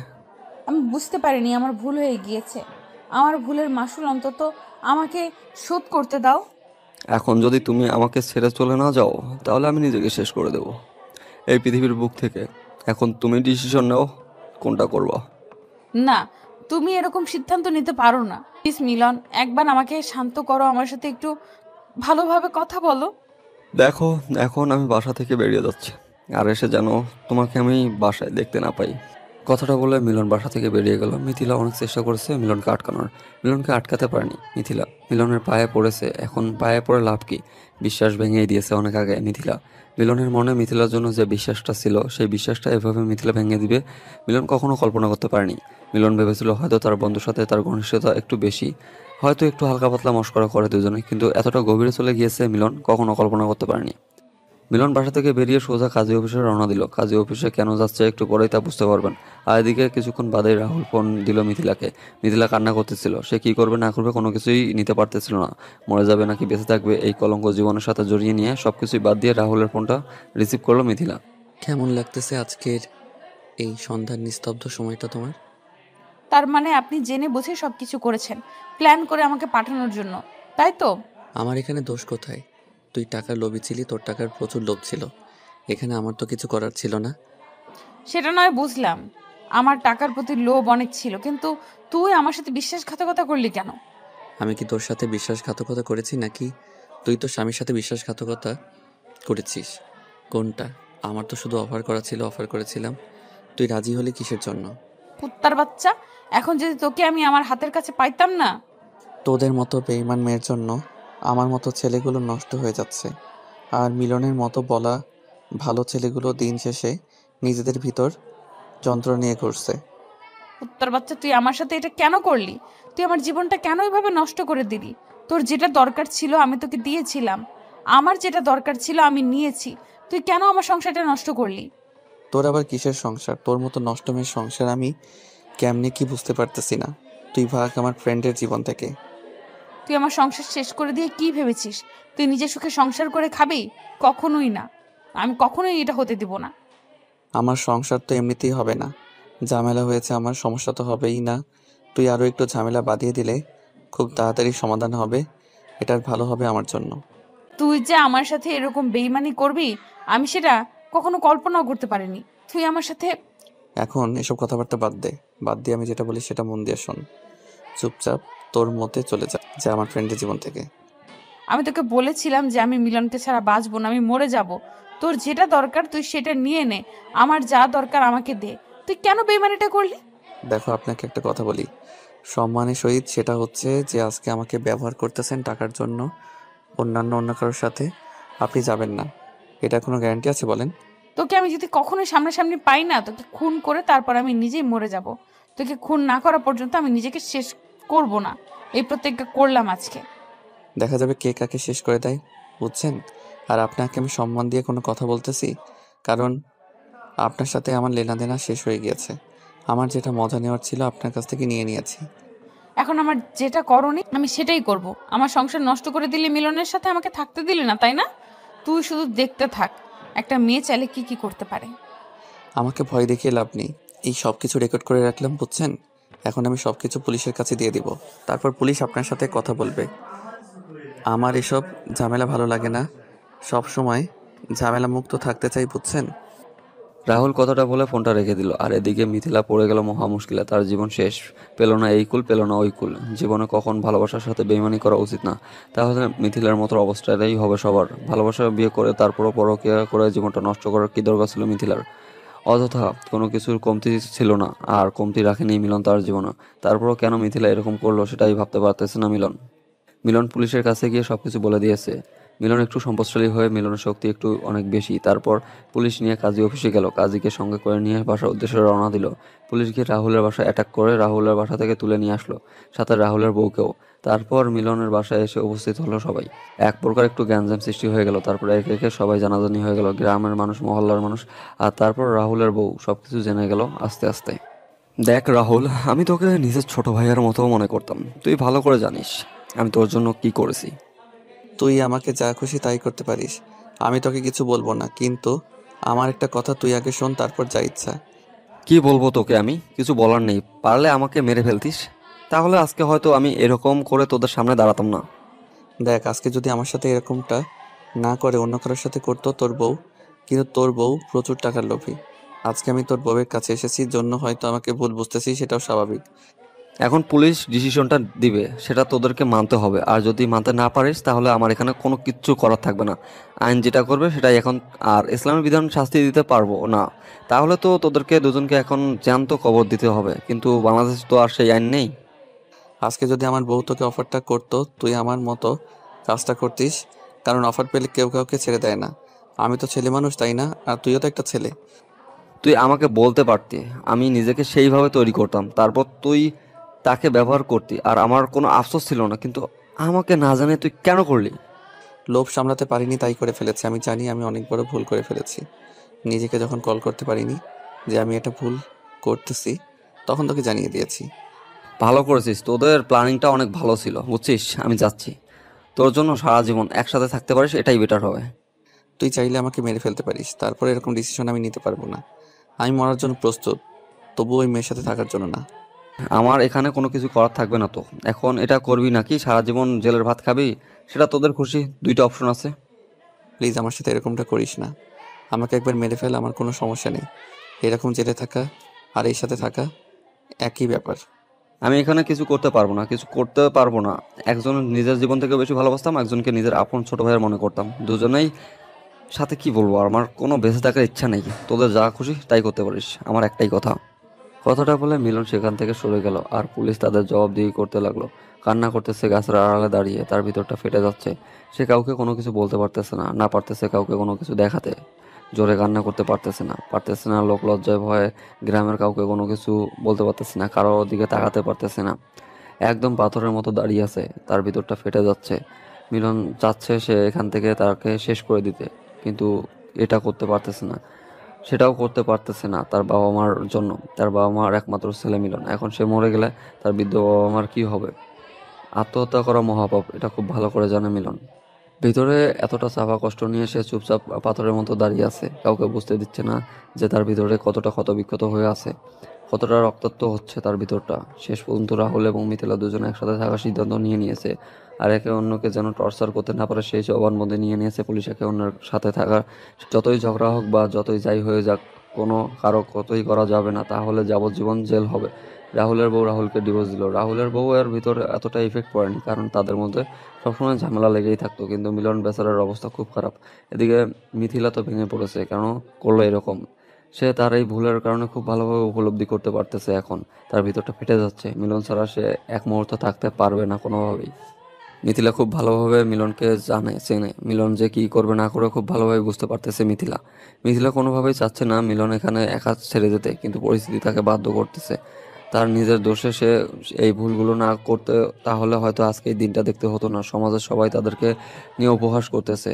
আমি বুঝতে পারিনি আমার ভুল হয়ে গিয়েছে, আমার ভুলের মাসুল অন্তত আমাকে শোধ করতে দাও। এখন যদি তুমি আমাকে ছেড়ে চলে না যাও তাহলে আমি নিজেকে শেষ করে দেব এই পৃথিবীর বুক থেকে। এখন তুমি ডিসিশন নাও, কোনটা করবা। না, তুমি এরকম সিদ্ধান্ত নিতে পারো না। প্লিজ মিলন, একবার আমাকে শান্ত করো, আমার সাথে একটু ভালোভাবে কথা বলো। দেখো, এখন আমি বাসা থেকে বেরিয়ে যাচ্ছি, আর এসে যেন তোমাকে আমি বাসায় দেখতে না পাই। কথাটা বলে মিলন বাসা থেকে বেরিয়ে গেল। মিথিলা অনেক চেষ্টা করেছে মিলনকে আটকানোর, মিলনকে আটকাতে পারেনি। মিথিলা মিলনের পায়ে পড়েছে, এখন পায়ে পড়ে লাভ কি? বিশ্বাস ভেঙেই দিয়েছে অনেক আগে মিথিলা। মিলনের মনে মিথিলার জন্য যে বিশ্বাসটা ছিল সেই বিশ্বাসটা এভাবে মিথিলা ভেঙে দিবে মিলন কখনো কল্পনা করতে পারেনি। মিলন ভেবেছিল হয়তো তার বন্ধুর সাথে তার ঘনিষ্ঠতা একটু বেশি, হয়তো একটু হালকা পাতলা মশকরা করে দুজনে, কিন্তু এতটা গভীরে চলে গিয়েছে মিলন কখনো কল্পনা করতে পারেনি। মিলন বাসা থেকে বেরিয়ে সোজা কাজী অফিসে রওনা দিল। কাজী অফিসে কেন যাচ্ছে একটু পরেই তা বুঝতে পারবেন। আর এদিকে কিছুক্ষণ বাদেই রাহুল ফোন দিল মিথিলাকে। মিথিলা কান্না করতেছিল। সে কি করবে না করবে কোনো কিছুই নিতে পারতেছিল না। মরে যাবে নাকি বেঁচে থাকবে এই কলঙ্ক জীবনের সাথে জড়িয়ে নিয়ে সবকিছুই বাদ দিয়ে রাহুলের ফোনটা রিসিভ করলো মিথিলা। কেমন লাগতেছে আজকের এই সন্ধ্যার নিস্তব্ধ সময়টা তোমার? তার মানে আপনি জেনে বুঝে সব কিছু করেছেন, প্ল্যান করে আমাকে পাঠানোর জন্য, তাই তো? আমার এখানে দোষ কোথায়? তুই টাকার লোভী ছিলি, তোর টাকার প্রচুর লোভ ছিল। এখানে আমার তো কিছু করার ছিল না। সেটা নয় বুঝলাম, আমার টাকার প্রতি লোভ অনেক ছিল, কিন্তু তুই আমার সাথে বিশ্বাসঘাতকতা করলি কেন? আমি কি তোর সাথে বিশ্বাসঘাতকতা করেছি নাকি তুই তোর স্বামীর সাথে বিশ্বাসঘাতকতা করেছিস? কোনটা? আমার তো শুধু অফার করা ছিল, অফার করেছিলাম। তুই রাজি হলি কিসের জন্য? কুত্তার বাচ্চা, এখন যদি তোকে আমি আমার হাতের কাছে পাইতাম না। তোদের মতো বেঈমান মেয়ের জন্য আমার মতো ছেলেগুলো নষ্ট হয়ে যাচ্ছে। আর মিলনের মতো বলা ভালো ছেলেগুলো দিন শেষে নিজেদের ভিতর যন্ত্র নিয়ে ঘুরছে। কুত্তার বাচ্চা, তুই আমার সাথে এটা কেন করলি? তুই আমার জীবনটা কেন এভাবে নষ্ট করে দিলি? তোর যেটা দরকার ছিল আমি তোকে দিয়েছিলাম, আমার যেটা দরকার ছিল আমি নিয়েছি, তুই কেন আমার সংসারটা নষ্ট করলি? তোর আবার কিসের সংসার? তোর মতো নষ্ট মেয়ের সংসার আমি কেমনে কি বুঝতে পারতেছি না। তুই ভাগ আমার ফ্রেন্ডের জীবন থেকে। তুই আমার সংসার শেষ করে দিয়ে কি ভেবেছিস তুই নিজের সুখে সংসার করে খাবি? কখনোই না, আমি কখনোই এটা হতে দিব না। আমার সংসার তো এমনিতেই হবে না, ঝামেলা হয়েছে, আমার সমস্যা তো হবেই না। তুই আরও একটু ঝামেলা বাঁধিয়ে দিলে খুব তাড়াতাড়ি সমাধান হবে, এটার ভালো হবে আমার জন্য। তুই যে আমার সাথে এরকম বেইমানি করবি আমি সেটা কখনো কল্পনাও করতে পারিনি। তুই আমার সাথে এখন এসব কথাবার্তা বাদ দে, বাদ দিয়ে আমি যেটা বলি সেটা মন দিয়ে শোন। চুপচাপ তোর মতে চলে যা আমার ফ্রেন্ডের জীবন থেকে। আমি তোকে বলেছিলাম যে আমি মিলনকে ছাড়া বাঁচবো না, আমি মরে যাব। তোর যেটা দরকার তুই সেটা নিয়ে নে, আমার যা দরকার আমাকে দে। তুই কেন বেইমানিটা করলি? দেখো, আপনাকে একটা কথা বলি সম্মানের সহিত, সেটা হচ্ছে যে আজকে আমাকে ব্যবহার করতেছেন টাকার জন্য অন্য কারোর সাথে আপনি যাবেন না, এটা কোনো গ্যারান্টি আছে বলেন? তোকে আমি যদি কখনোই সামনাসামনি পাই না, তোকে খুন করে তারপর আমি নিজেই মরে যাব। তোকে খুন না করা পর্যন্ত আমি নিজেকে শেষ করব না, এই প্রতিজ্ঞা করলাম আজকে। দেখা যাবে কে কাকে শেষ করে দেয়, বুঝছেন? আর আপনাকে আমি সম্মান দিয়ে কোনো কথা বলতেছি, কারণ আপনার সাথে আমার লেনাদেনা শেষ হয়ে গিয়েছে। আমার যেটা মজা নেওয়ার ছিল আপনার কাছ থেকে নিয়ে নিয়েছি। এখন আমার যেটা করণী আমি সেটাই করব। আমার সংসার নষ্ট করে দিলি, মিলনের সাথে আমাকে থাকতে দিলি না, তাই না? তুই শুধু দেখতে থাক একটা মেয়ে চাইলে কি কি করতে পারে। আমাকে ভয় দেখিয়ে লাভ নেই, এই সব কিছু রেকর্ড করে রাখলাম, বুঝছেন? এখন আমি সব কিছু পুলিশের কাছে দিয়ে দিব, তারপর পুলিশ আপনার সাথে কথা বলবে। আমার এসব ঝামেলা ভালো লাগে না, সব সময় ঝামেলা মুক্ত থাকতে চাই, বুঝছেন? রাহুল কথাটা বলে ফোনটা রেখে দিল। আর এদিকে মিথিলা পড়ে গেল মহা মুশকিলে। তার জীবন শেষ। পেল না এই কুল, পেল না ওই কুল। জীবনে কখন ভালোবাসার সাথে বেইমানি করা উচিত না, তাহলে মিথিলার মতো অবস্থাটাই হবে সবার। ভালোবাসা বিয়ে করে তারপরও পরকীয়া করে জীবনটা নষ্ট করার কি দরকার ছিল মিথিলার? অযথা কোনো কিছুর কমতি ছিল না, আর কমতি রাখেনি মিলন তার জীবনে। তারপরও কেন মিথিলা এরকম করলো সেটাই ভাবতে পারতেছে না মিলন। মিলন পুলিশের কাছে গিয়ে সবকিছু বলে দিয়েছে। মিলন একটু সম্পদশালী হয়ে মিলনের শক্তি একটু অনেক বেশি। তারপর পুলিশ নিয়ে কাজী অফিসে গেল। কাজীকে সঙ্গে করে নিয়ে বাসার উদ্দেশ্যে রওনা দিল। পুলিশ গিয়ে রাহুলের বাসায় অ্যাটাক করে রাহুলের বাসা থেকে তুলে নিয়ে আসলো, সাথে রাহুলের বউকেও। তারপর মিলনের বাসায় এসে উপস্থিত হলো সবাই। এক প্রকার একটু গ্যাঞ্জাম সৃষ্টি হয়ে গেল। তারপর একে একে সবাই জানাজানি হয়ে গেল, গ্রামের মানুষ, মহল্লার মানুষ। আর তারপর রাহুলের বউ সবকিছু জেনে গেল আস্তে আস্তে। দেখ রাহুল, আমি তোকে নিজের ছোট ভাইয়ের মতো মনে করতাম। তুই ভালো করে জানিস আমি তোর জন্য কি করেছি। তুই আমাকে যা খুশি তাই করতে পারিস, আমি তোকে কিছু বলবো না, কিন্তু আমার একটা কথা তুই আগে শোন, তারপর যা ইচ্ছা। কি বলবো তোকে? আমি কিছু বলার নেই। পারলে আমাকে মেরে ফেলতিস, তাহলে আজকে হয়তো আমি এরকম করে তোদের সামনে দাঁড়াতাম না। দেখ, আজকে যদি আমার সাথে এরকমটা না করে অন্য কারোর সাথে করতো তোর বউ, কিন্তু তোর বউ প্রচুর টাকার লোভী। আজকে আমি তোর বউয়ের কাছে এসেছি জন্য হয়তো আমাকে ভুল বুঝতেছি, সেটাও স্বাভাবিক। এখন পুলিশ ডিসিশনটা দিবে, সেটা তোদেরকে মানতে হবে। আর যদি মানতে না পারিস তাহলে আমার এখানে কোনো কিচ্ছু করার থাকবে না। আইন যেটা করবে সেটাই এখন। আর ইসলামের বিধান শাস্তি দিতে পারবো না, তাহলে তো তোদেরকে দুজনকে এখন জ্যান্ত কবর দিতে হবে। কিন্তু বাংলাদেশ তো আর সেই আইন নেই। আজকে যদি আমার বউ তোকে অফারটা করতো, তুই আমার মতো কাজটা করতিস, কারণ অফার পেলে কেউ কাউকে ছেড়ে দেয় না। আমি তো ছেলে মানুষ, তাই না? আর তুইও তো একটা ছেলে। তুই আমাকে বলতে পারতি, আমি নিজেকে সেইভাবে তৈরি করতাম। তারপর তুই তাকে ব্যবহার করতি, আর আমার কোনো আফসোস ছিল না। কিন্তু আমাকে না জানিয়ে তুই কেন করলি? লোভ সামলাতে পারিনি, তাই করে ফেলেছি। আমি জানি আমি অনেক বড় ভুল করে ফেলেছি। নিজেকে যখন কল করতে পারিনি যে আমি এটা ভুল করতেছি, তখন তোকে জানিয়ে দিয়েছি। ভালো করেছিস, তোদের প্ল্যানিংটা অনেক ভালো ছিল, বুঝছিস? আমি যাচ্ছি। তোর জন্য সারা জীবন একসাথে থাকতে পারিস, এটাই বেটার হবে। তুই চাইলে আমাকে মেরে ফেলতে পারিস, তারপরে এরকম ডিসিশন আমি নিতে পারবো না। আমি মরার জন্য প্রস্তুত, তবুও ওই মেয়ের সাথে থাকার জন্য না। আমার এখানে কোনো কিছু করার থাকবে না তো। এখন এটা করবি নাকি সারা জীবন জেলের ভাত খাবি, সেটা তোদের খুশি। দুইটা অপশন আছে। প্লিজ আমার সাথে এরকমটা করিস না। আমাকে একবার মেরে ফেল, আমার কোনো সমস্যা নেই। এরকম জেলে থাকা আর এই সাথে থাকা একই ব্যাপার। আমি এখানে কিছু করতে পারবো না, কিছু করতে পারবো না। একজন নিজের জীবন থেকে বেশি ভালোবাসতাম, একজনকে নিজের আপন ছোট ভাইয়ের মনে করতাম। দুজনেই সাথে কি বলবো, আমার কোনো বেঁচে থাকার ইচ্ছা নেই। তোদের যা খুশি তাই করতে পারিস, আমার একটাই কথা। কথাটা বলে মিলন সেখান থেকে সরে গেল, আর পুলিশ তাদের জবাবদিহি করতে লাগলো। কান্না করতেছে গাছের আড়ালে দাঁড়িয়ে, তার ভিতরটা ফেটে যাচ্ছে। সে কাউকে কোনো কিছু বলতে পারতেছে না, না পারতেছে কাউকে কোনো কিছু দেখাতে। জোরে কান্না করতে পারতেছে না লোক লজ্জায় ভয়ে গ্রামের কাউকে কোনো কিছু বলতে পারতেছে না, কারোর দিকে তাকাতে পারতেছে না। একদম পাথরের মতো দাঁড়িয়ে আছে, তার ভিতরটা ফেটে যাচ্ছে। মিলন চাচ্ছে সে এখান থেকে তাকে শেষ করে দিতে, কিন্তু এটা করতে পারতেছে না। সেটাও করতে পারতেছে না তার বাবা মার জন্য। তার বাবা মার একমাত্র ছেলে মিলন, এখন সে মরে গেলে তার বৃদ্ধ বাবা মার কি হবে? আত্মহত্যা করা মহাপাপ, এটা খুব ভালো করে জানে মিলন। ভিতরে এতটা চাপা কষ্ট নিয়ে সে চুপচাপ পাথরের মতো দাঁড়িয়ে আছে, কাউকে বুঝতে দিচ্ছে না যে তার ভিতরে কতটা ক্ষতবিক্ষত হয়ে আছে, কতটা রক্তাক্ত হচ্ছে তার ভিতরটা। শেষ পর্যন্ত রাহুল এবং মিথিলা দুজনে একসাথে থাকার সিদ্ধান্ত নিয়েছে। আর একে অন্যকে যেন টর্চার করতে না পারে সেই জবানবন্দি নিয়েছে পুলিশ একে অন্যের সাথে থাকার। যতই ঝগড়া হোক বা যতই যাই হয়ে যাক, কোনো কারো কতই করা যাবে না, তাহলে যাবজ্জীবন জেল হবে। রাহুলের বউ রাহুলকে ডিভোর্স দিল। রাহুলের বউ এর ভিতরে এতটা ইফেক্ট পড়েনি, কারণ তাদের মধ্যে সবসময় ঝামেলা লেগেই থাকতো। কিন্তু মিলন বেচারার অবস্থা খুব খারাপ। এদিকে মিথিলা তো ভেঙে পড়েছে, কেন করলো এরকম। সে তার এই ভুলের কারণে খুব ভালোভাবে উপলব্ধি করতে পারতেছে। এখন তার ভিতরটা ফেটে যাচ্ছে। মিলন ছাড়া সে এক মুহূর্ত থাকতে পারবে না কোনোভাবেই। মিথিলা খুব ভালোভাবে মিলনকে চেনে। মিলন যে কি করবে না করে খুব ভালোভাবে বুঝতে পারতেছে মিথিলা। মিথিলা কোনোভাবেই চাচ্ছে না মিলন এখানে একা ছেড়ে যেতে, কিন্তু পরিস্থিতি তাকে বাধ্য করতেছে। তার নিজের দোষে সে এই ভুলগুলো না করতে, তাহলে হয়তো আজকে এই দিনটা দেখতে হতো না। সমাজের সবাই তাদেরকে নিয়ে উপহাস করতেছে,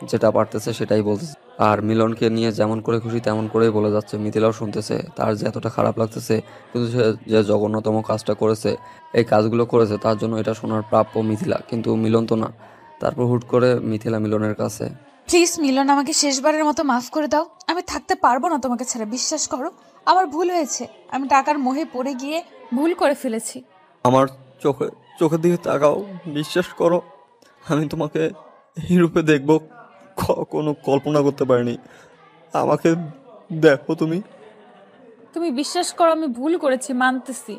যেটা পারতেছে সেটাই বলতেছে। আর মিলনকে নিয়ে যেমন করে খুশি তেমন করেই বলে যাচ্ছে। মিথিলাও শুনতেছে, তার যে এতটা খারাপ লাগতেছে, কিন্তু সে যে জঘন্যতম কাজটা করেছে, এই কাজগুলো করেছে, তার জন্য এটা শোনার প্রাপ্য মিথিলা, কিন্তু মিলন তো না। তারপর হুট করে মিথিলা মিলনের কাছে, প্লিজ মিলন, আমাকে শেষবারের মতো মাফ করে দাও। আমি থাকতে পারবো না তোমাকে ছাড়া, বিশ্বাস করো। আমার ভুল হয়েছে, আমি টাকার মোহে পড়ে গিয়ে ভুল করে ফেলেছি। আমার চোখের দিকে তাকাও, বিশ্বাস করো, আমি তোমাকে এই রূপে দেখবো কোনো কল্পনা করতে পারিনি। আমাকে দেখো তুমি। তুমি বিশ্বাস করো, আমি ভুল করেছি, মানতেছি।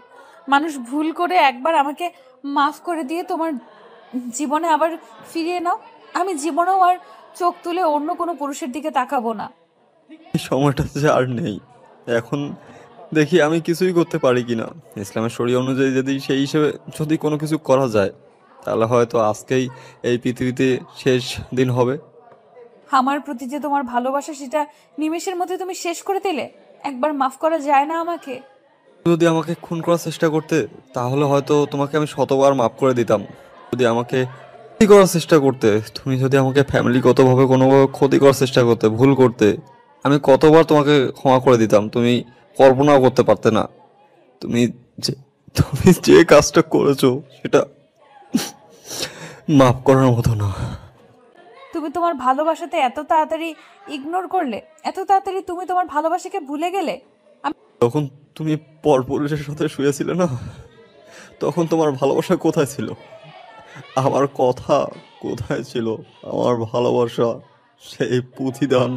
মানুষ ভুল করে একবার আমাকে মাফ করে দিয়ে তোমার জীবনে আবার ফিরিয়ে নাও। আমি জীবনেও আর চোখ তুলে অন্য কোনো পুরুষের দিকে তাকাবো না। এই সময়টা যে আর নেই। এখন দেখি আমি কিছুই করতে পারি কিনা। ইসলামের শরীয়ত অনুযায়ী যদি সেই হিসেবে যদি কোনো কিছু করা যায়, তাহলে হয়তো আজকেই এই পৃথিবীতে শেষ দিন হবে। আমার প্রতি যে তোমার ভালোবাসা, সেটা নিমেষের মধ্যে তুমি শেষ করে দিলে। একবার মাফ করা যায় না আমাকে? যদি আমাকে খুন করার চেষ্টা করতে, তাহলে হয়তো তোমাকে আমি শতবার মাফ করে দিতাম। যদি আমাকে ক্ষতি করার চেষ্টা করতে, তুমি যদি আমাকে ফ্যামিলিগতভাবে কোনোভাবে ক্ষতি করার চেষ্টা করতে, ভুল করতে, আমি কতবার তোমাকে ক্ষমা করে দিতাম, তুমি কল্পনাও করতে পারতে না। তুমি যে কাজটা করেছো সেটা মাফ করার মতো না। তুমি তোমার ভালোবাসাতে এত তাড়াতাড়ি ইগনোর করলে, এত তাড়াতাড়ি তুমি তোমার ভালোবাসাকে ভুলে গেলে। তখন তুমি পরপুরুষের সাথে শুয়েছিলে না, তখন তোমার ভালোবাসা কোথায় ছিল? আমার কথা কোথায় ছিল? আমার ভালোবাসা, সেই প্রতিদান।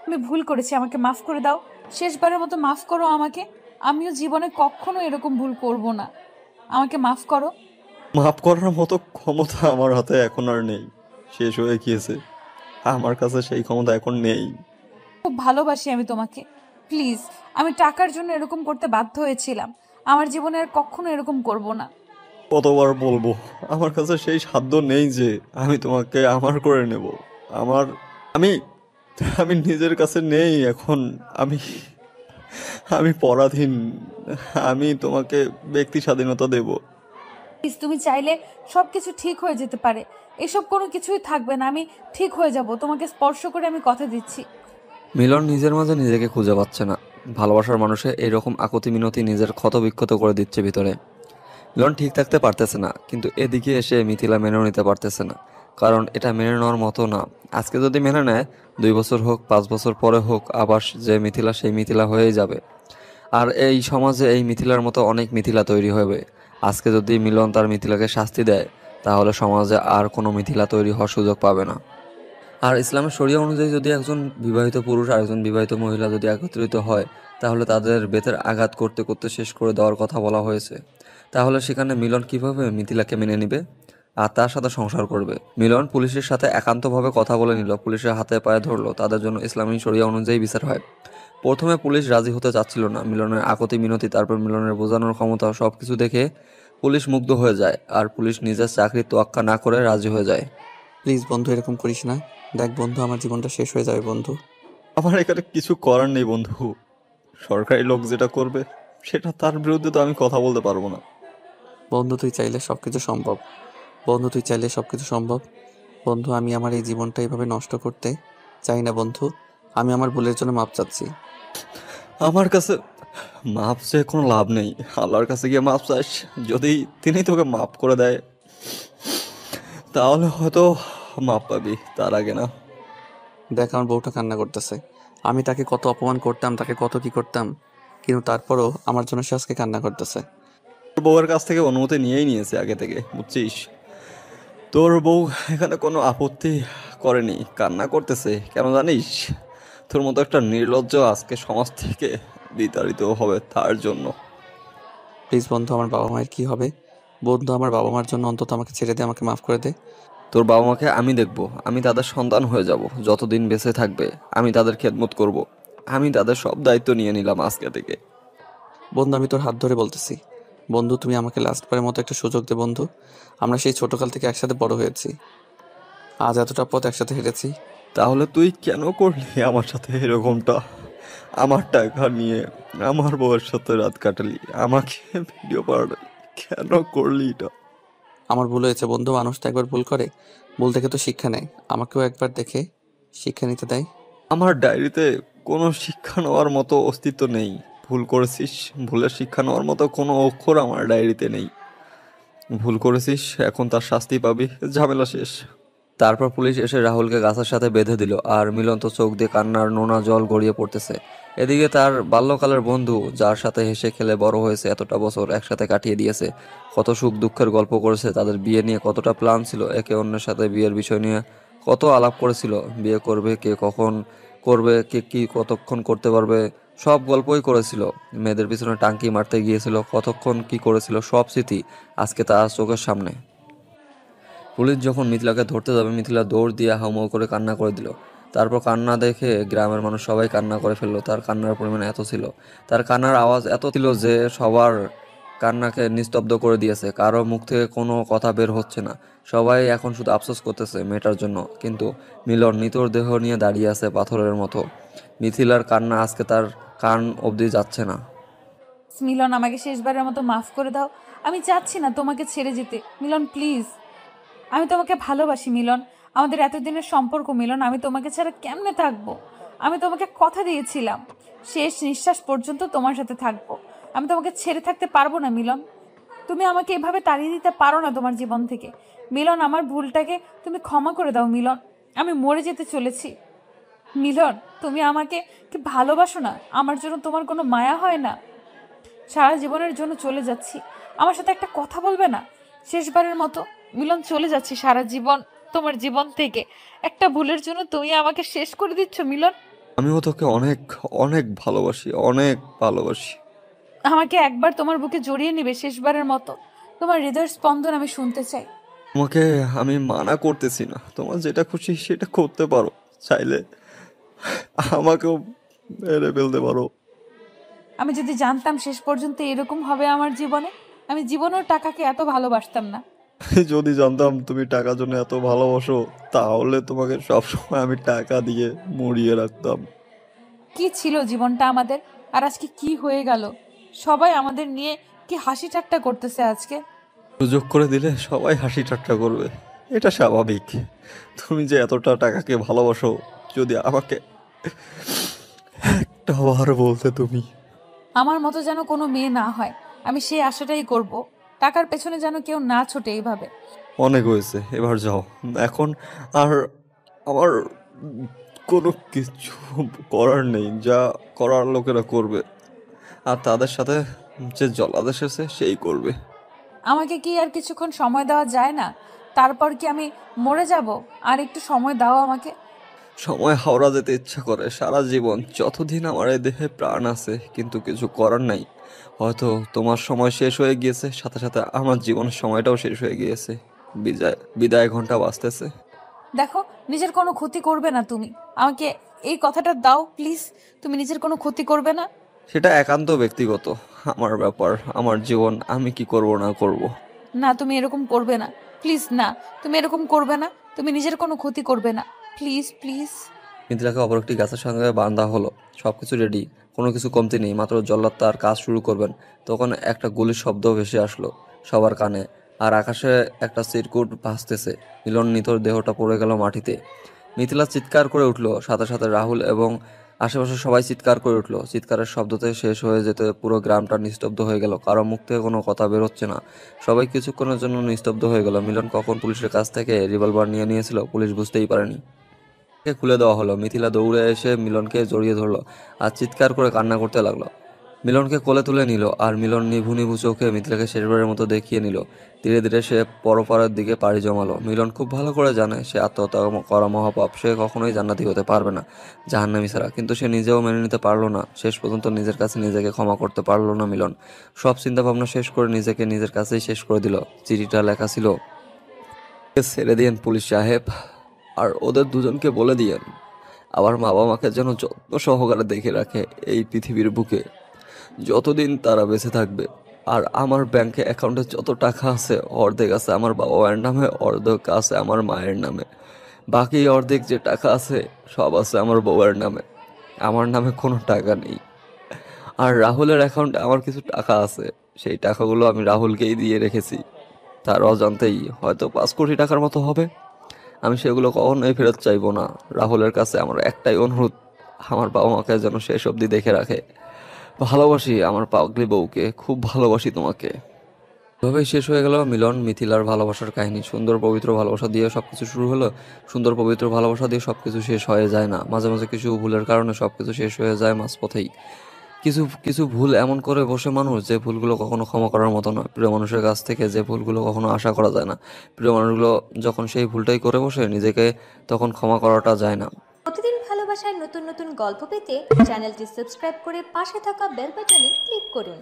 আমি ভুল করেছি, আমাকে মাফ করে দাও। শেষবারের মতো মাফ করো আমাকে। আমিও জীবনে কখনো এরকম ভুল করব না। আমাকে মাফ করো। মাফ করার মতো ক্ষমতা আমার হাতে এখন আর নেই, শেষ হয়ে গিয়েছে। আমার কাছে সেই ক্ষমতা এখন নেই। খুব ভালোবাসি আমি তোমাকে। প্লিজ, আমি টাকার জন্য এরকম করতে বাধ্য হয়েছিলাম। আমার জীবনে আর কখনো এরকম করব না। কতবার বলবো, আমার কাছে সেই সাধ্য নেই যে আমি তোমাকে আমার করে নেব। আমার আমি আমি নিজের কাছে নেই এখন। আমি আমি পরাধীন। আমি তোমাকে ব্যক্তি স্বাধীনতা দেব, প্লিজ তুমি চাইলে সব কিছু ঠিক হয়ে যেতে পারে। এসব কোনো কিছুই থাকবে না, আমি ঠিক হয়ে যাব, তোমাকে স্পর্শ করে আমি কথা দিচ্ছি। মিলন নিজের মাঝে নিজেকে খুঁজে পাচ্ছে না। ভালোবাসার মানুষে এইরকম আকুতি মিনতি নিজের ক্ষত বিক্ষত করে দিচ্ছে ভিতরে। মিলন ঠিক থাকতে পারতেছে না, কিন্তু এদিকে এসে মিথিলা মেনেও নিতে পারতেছে না, কারণ এটা মেনে নেওয়ার মতো না। আজকে যদি মেনে নেয়, 2 বছর হোক 5 বছর পরে হোক, আবার যে মিথিলা সেই মিথিলা হয়েই যাবে। আর এই সমাজে এই মিথিলার মতো অনেক মিথিলা তৈরি হবে। আজকে যদি মিলন তার মিথিলাকে শাস্তি দেয়, তাহলে সমাজে আর কোনো মিথিলা তৈরি হওয়ার সুযোগ পাবে না। আর ইসলামের শরিয়া অনুযায়ী যদি একজন বিবাহিত পুরুষ আর একজন বিবাহিত মহিলা যদি একত্রিত হয়, তাহলে তাদের বেতের আঘাত করতে করতে শেষ করে দেওয়ার কথা বলা হয়েছে। তাহলে সেখানে মিলন কিভাবে মিথিলাকে মেনে নিবে আর তার সাথে সংসার করবে? মিলন পুলিশের সাথে একান্তভাবে কথা বলে নিল, পুলিশের হাতে পায়ে ধরলো, তাদের জন্য ইসলামী শরিয়া অনুযায়ী বিচার হয়। প্রথমে পুলিশ রাজি হতে চাচ্ছিল না, মিলনের আকুতি মিনতি, তারপর মিলনের বোঝানোর ক্ষমতা, সবকিছু দেখে পুলিশ মুগ্ধ হয়ে যায়, আর পুলিশ নিজের চাকরির তোয়াক্কা না করে রাজি হয়ে যায়। প্লিজ বন্ধু, এরকম করিস না। দেখ বন্ধু, আমার জীবনটা শেষ হয়ে যাবে বন্ধু। আমার এখানে কিছু করার নেই বন্ধু। সরকারি লোক যেটা করবে সেটা তার বিরুদ্ধে তো আমি কথা বলতে পারবো না। বন্ধু তুই চাইলে সবকিছু সম্ভব। বন্ধু তুই চাইলে সবকিছু সম্ভব। বন্ধু, আমি আমার এই জীবনটা এইভাবে নষ্ট করতে চাই না বন্ধু। আমি আমার ভুলের জন্য মাপ চাচ্ছি। আমার কাছে মাপ চেয়ে কোনো লাভ নেই। আল্লাহর কাছে গিয়ে মাপ চাস, যদি তিনি তোকে মাপ করে দেয় তাহলে হয়তো মাপ পাবি, তার আগে না। দেখ আমার বউটা কান্না করতেছে। আমি তাকে কত অপমান করতাম, তাকে কত কি করতাম, কিন্তু তারপরও আমার জন্য সে আজকে কান্না করতেছে। তোর বউয়ের কাছ থেকে অনুমতি নিয়েই নিয়েছে আগে থেকে, বুঝছিস? তোর বউ এখানে কোনো আপত্তি করেনি, কান্না করতেছে কেন জানিস? তোর মতো একটা নির্লজ্জ আজকে সমাজ থেকে বিতাড়িত হবে তার জন্য। প্লিজ বন্ধু, আমার বাবা মায়ের কি হবে? বন্ধু, আমার বাবা মার জন্য অন্তত আমাকে ছেড়ে দে, আমাকে মাফ করে দে। তোর বাবা মাকে আমি দেখব, আমি তাদের সন্তান হয়ে যাব, যতদিন বেঁচে থাকবে আমি তাদের খেদমত করব। আমি তাদের সব দায়িত্ব নিয়ে নিলাম আজকে থেকে। বন্ধু, আমি তোর হাত ধরে বলতেছি, বন্ধু তুমি আমাকে লাস্টবারের মতো একটা সুযোগ দে বন্ধু। আমরা সেই ছোটকাল থেকে একসাথে বড় হয়েছি, আজ এতটা পথ একসাথে হেঁটেছি। তাহলে তুই কেন করলি আমার সাথে এরকমটা? আমার টাকা নিয়ে আমার বউয়ের সাথে রাত কাটালি, আমাকে ভিডিও পাঠালি, কেন করলি এটা? আমার ভুল হয়েছে বন্ধু, মানুষ তো একবার ভুল করে, ভুল দেখে তো শিক্ষা নেয়, আমাকেও একবার দেখে শিক্ষা নিতে দেয়। আমার ডায়েরিতে কোনো শিক্ষা নেওয়ার মতো অস্তিত্ব নেই। ভুল করেছিস, ভুলের শিক্ষা নেওয়ার মতো কোনো অক্ষর আমার ডায়েরিতে নেই। ভুল করেছিস, এখন তার শাস্তি পাবি, ঝামেলা শেষ। তারপর পুলিশ এসে রাহুলকে গাছের সাথে বেঁধে দিল, আর মিলন তো চোখ দিয়ে কান্নার নোনা জল গড়িয়ে পড়তেছে। এদিকে তার বাল্যকালের বন্ধু, যার সাথে হেসে খেলে বড় হয়েছে, এতটা বছর একসাথে কাটিয়ে দিয়েছে, কত সুখ দুঃখের গল্প করেছে, তাদের বিয়ে নিয়ে কতটা প্ল্যান ছিল, একে অন্যের সাথে বিয়ের বিষয় নিয়ে কত আলাপ করেছিল, বিয়ে করবে কে, কখন করবে, কে কি কতক্ষণ করতে পারবে, সব গল্পই করেছিল। মেয়েদের পিছনে টাঙ্কি মারতে গিয়েছিল, কতক্ষণ কি করেছিল, সব স্মৃতি আজকে তার চোখের সামনে। পুলিশ যখন মিথিলাকে ধরতে যাবে, মিথিলা দৌড় দিয়ে হাউমাউ করে কান্না করে দিল। তারপর কান্না দেখে গ্রামের মানুষ সবাই কান্না করে ফেললো। তার কান্নার পরিমাণ এত ছিল, তার কান্নার আওয়াজ এত ছিল যে সবার কান্নাকে নিস্তব্ধ করে দিয়েছে। কারো মুখ থেকে কোনো কথা বের হচ্ছে না, সবাই এখন শুধু আফসোস করতেছে মেয়েটার জন্য। কিন্তু মিলন নিতর দেহ নিয়ে দাঁড়িয়ে আছে পাথরের মতো। মিথিলার কান্না আজকে তার কান অবধি যাচ্ছে না। মিলন, আমাকে শেষবারের মতো মাফ করে দাও, আমি চাচ্ছি না তোমাকে ছেড়ে যেতে। মিলন প্লিজ, আমি তোমাকে ভালোবাসি মিলন, আমাদের এতদিনের সম্পর্ক মিলন, আমি তোমাকে ছাড়া কেমনে থাকবো? আমি তোমাকে কথা দিয়েছিলাম শেষ নিঃশ্বাস পর্যন্ত তোমার সাথে থাকবো, আমি তোমাকে ছেড়ে থাকতে পারবো না মিলন। তুমি আমাকে এভাবে তাড়িয়ে দিতে পারো না তোমার জীবন থেকে মিলন, আমার ভুলটাকে তুমি ক্ষমা করে দাও মিলন, আমি মরে যেতে চলেছি। মিলন, তুমি আমাকে কি ভালোবাসো না? আমার জন্য তোমার কোনো মায়া হয় না? সারা জীবনের জন্য চলে যাচ্ছি, আমার সাথে একটা কথা বলবে না? শেষবারের মতো মিলন, চলে যাচ্ছি সারা জীবন তোমার জীবন থেকে, একটা ভুলের জন্য তুমি আমাকে শেষ করে দিচ্ছ মিলন। আমিও তোকে অনেক অনেক ভালোবাসি, অনেক ভালোবাসি। আমাকে একবার তোমার বুকে জড়িয়ে নেবে শেষবারের মতো, তোমার হৃদয়ের স্পন্দন আমি শুনতে চাই। তোমাকে আমি মানা করতেছি না, তোমার যেটা খুশি সেটা করতে পারো, চাইলে আমাকেও মেরে ফেলতে পারো। আমি যদি জানতাম শেষ পর্যন্ত এরকম হবে আমার জীবনে, আমি জীবনেও টাকাকে এত ভালোবাসতাম না। যদি জানতাম তুমি টাকার জন্য এত ভালোবাসো, তাহলে তোমাকে সবসময় আমি টাকা দিয়ে মুড়িয়ে রাখতাম। কি ছিল জীবনটা আমাদের, আর আজকে কি হয়ে গেল? সবাই আমাদের নিয়ে কি হাসি ঠাট্টা করতেছে আজকে। সুযোগ করে দিলে সবাই হাসি ঠাট্টা করবে, এটা স্বাভাবিক। তুমি যে এতটা টাকাকে ভালোবাসো, যদি আমাকে একটা বার বলতে তুমি। আমার মতো যেন কোনো মেয়ে না হয়, আমি সেই আশাটাই করব। টাকার পেছনে যেন কেউ না ছোটে এইভাবে। অনেক হয়েছে, এবার যাও। এখন আর আমার কোনো কিছু করার নেই, যা করার লোকেরা করবে, আর তাদের সাথে যে জলাদেশ এসেছে সেই করবে। আমাকে কি আর কিছুক্ষণ সময় দেওয়া যায় না? তারপর কি আমি মরে যাব? আর একটু সময় দাও আমাকে। সময় হাওড়া যেতে ইচ্ছা করে সারা জীবন, যতদিন আমার এই দেহে প্রাণ আছে, কিন্তু কিছু করার নাই। হয়তো তোমার সময় শেষ হয়ে গিয়েছে, সাথে সাথে আমার জীবনের সময়টাও শেষ হয়ে গিয়েছে। বিদায় ঘন্টা বাজতেছে। দেখো, নিজের কোনো ক্ষতি করবে না তুমি। আমাকে এই কথাটা দাও প্লিজ। তুমি নিজের কোনো ক্ষতি করবে না। সেটা একান্ত ব্যক্তিগত, আমার ব্যাপার, আমার জীবন, আমি কি করব না করব। না, তুমি এরকম করবে না প্লিজ। না, তুমি এরকম করবে না। তুমি নিজের কোনো ক্ষতি করবে না, প্লিজ প্লিজ। মিথিলাকে অপর একটি গাছের সঙ্গে বাঁধা হলো। সবকিছু রেডি, কোনো কিছু কমতি নেই। মাত্র জল্লাদ তার কাজ শুরু করবেন, তখন একটা গুলির শব্দ ভেসে আসলো সবার কানে। আর আকাশে একটা চিরকুট ভাসতেছে। মিলন নিথর দেহটা পড়ে গেল মাটিতে। মিথিলা চিৎকার করে উঠলো, সাথে সাথে রাহুল এবং আশেপাশে সবাই চিৎকার করে উঠলো। চিৎকারের শব্দতে শেষ হয়ে যেতে পুরো গ্রামটা নিস্তব্ধ হয়ে গেল। কারো মুখ থেকে কোনো কথা বেরোচ্ছে না। সবাই কিছুক্ষণের জন্য নিস্তব্ধ হয়ে গেল। মিলন কখন পুলিশের কাছ থেকে রিভলভার নিয়ে নিয়েছিল পুলিশ বুঝতেই পারেনি। খুলে দেওয়া হলো। মিথিলা দৌড়ে এসে মিলনকে জড়িয়ে ধরলো আর চিৎকার করে কান্না করতে লাগলো। মিলনকে কোলে তুলে নিল, আর মিলন নিভু নিভু চোখে মিথিলাকে শেষবারের মতো দেখিয়ে নিল। ধীরে ধীরে সে পরপারের দিকে পাড়ি জমালো। মিলন খুব ভালো করে জানে সে আত্মহত্যা করা মহাপাপ, সে কখনোই জান্নাতি হতে পারবে না জাহান্নামী ছাড়া। কিন্তু সে নিজেও মেনে নিতে পারলো না। শেষ পর্যন্ত নিজের কাছে নিজেকে ক্ষমা করতে পারলো না মিলন। সব চিন্তা ভাবনা শেষ করে নিজেকে নিজের কাছেই শেষ করে দিল। চিঠিটা লেখা ছিল, ছেড়ে দিয়েন পুলিশ সাহেব, আর ওদের দুজনকে বলে দিয়েন আমার বাবা মাকে যেন যত্ন সহকারে দেখে রাখে এই পৃথিবীর বুকে যতদিন তারা বেঁচে থাকবে। আর আমার ব্যাংকে অ্যাকাউন্টে যত টাকা আছে, অর্ধেক আছে আমার বাবা মায়ের নামে, অর্ধেক আছে আমার মায়ের নামে। বাকি অর্ধেক যে টাকা আছে সব আছে আমার বউয়ের নামে। আমার নামে কোনো টাকা নেই। আর রাহুলের অ্যাকাউন্টে আমার কিছু টাকা আছে, সেই টাকাগুলো আমি রাহুলকেই দিয়ে রেখেছি। তার অজান্তেই হয়তো 5 কোটি টাকার মতো হবে। আমি সেগুলো কখনোই ফেরত চাইবো না। রাহুলের কাছে আমার একটাই অনুরোধ, আমার বাবা মাকে যেন শেষ অবধি দেখে রাখে। ভালোবাসি আমার পাগলি বউকে, খুব ভালোবাসি তোমাকে। এভাবেই শেষ হয়ে গেল মিলন মিথিলার ভালোবাসার কাহিনী। সুন্দর পবিত্র ভালোবাসা দিয়ে সবকিছু শুরু হলো। সুন্দর পবিত্র ভালোবাসা দিয়ে সবকিছু শেষ হয়ে যায় না। মাঝে মাঝে কিছু ভুলের কারণে সবকিছু শেষ হয়ে যায় মাঝপথেই। কিছু কিছু ভুল এমন করে বসে মানুষ, যে ভুলগুলো কখনো ক্ষমা করার মতো নয়। প্রিয় মানুষের কাছ থেকে যে ভুলগুলো কখনো আশা করা যায় না, প্রিয় মানুষগুলো যখন সেই ভুলটাই করে বসে, নিজেকে তখন ক্ষমা করাটা যায় না। প্রতিদিন ভালোবাসার নতুন নতুন গল্প পেতে চ্যানেলটি সাবস্ক্রাইব করে পাশে থাকা বেল বাটনে ক্লিক করুন।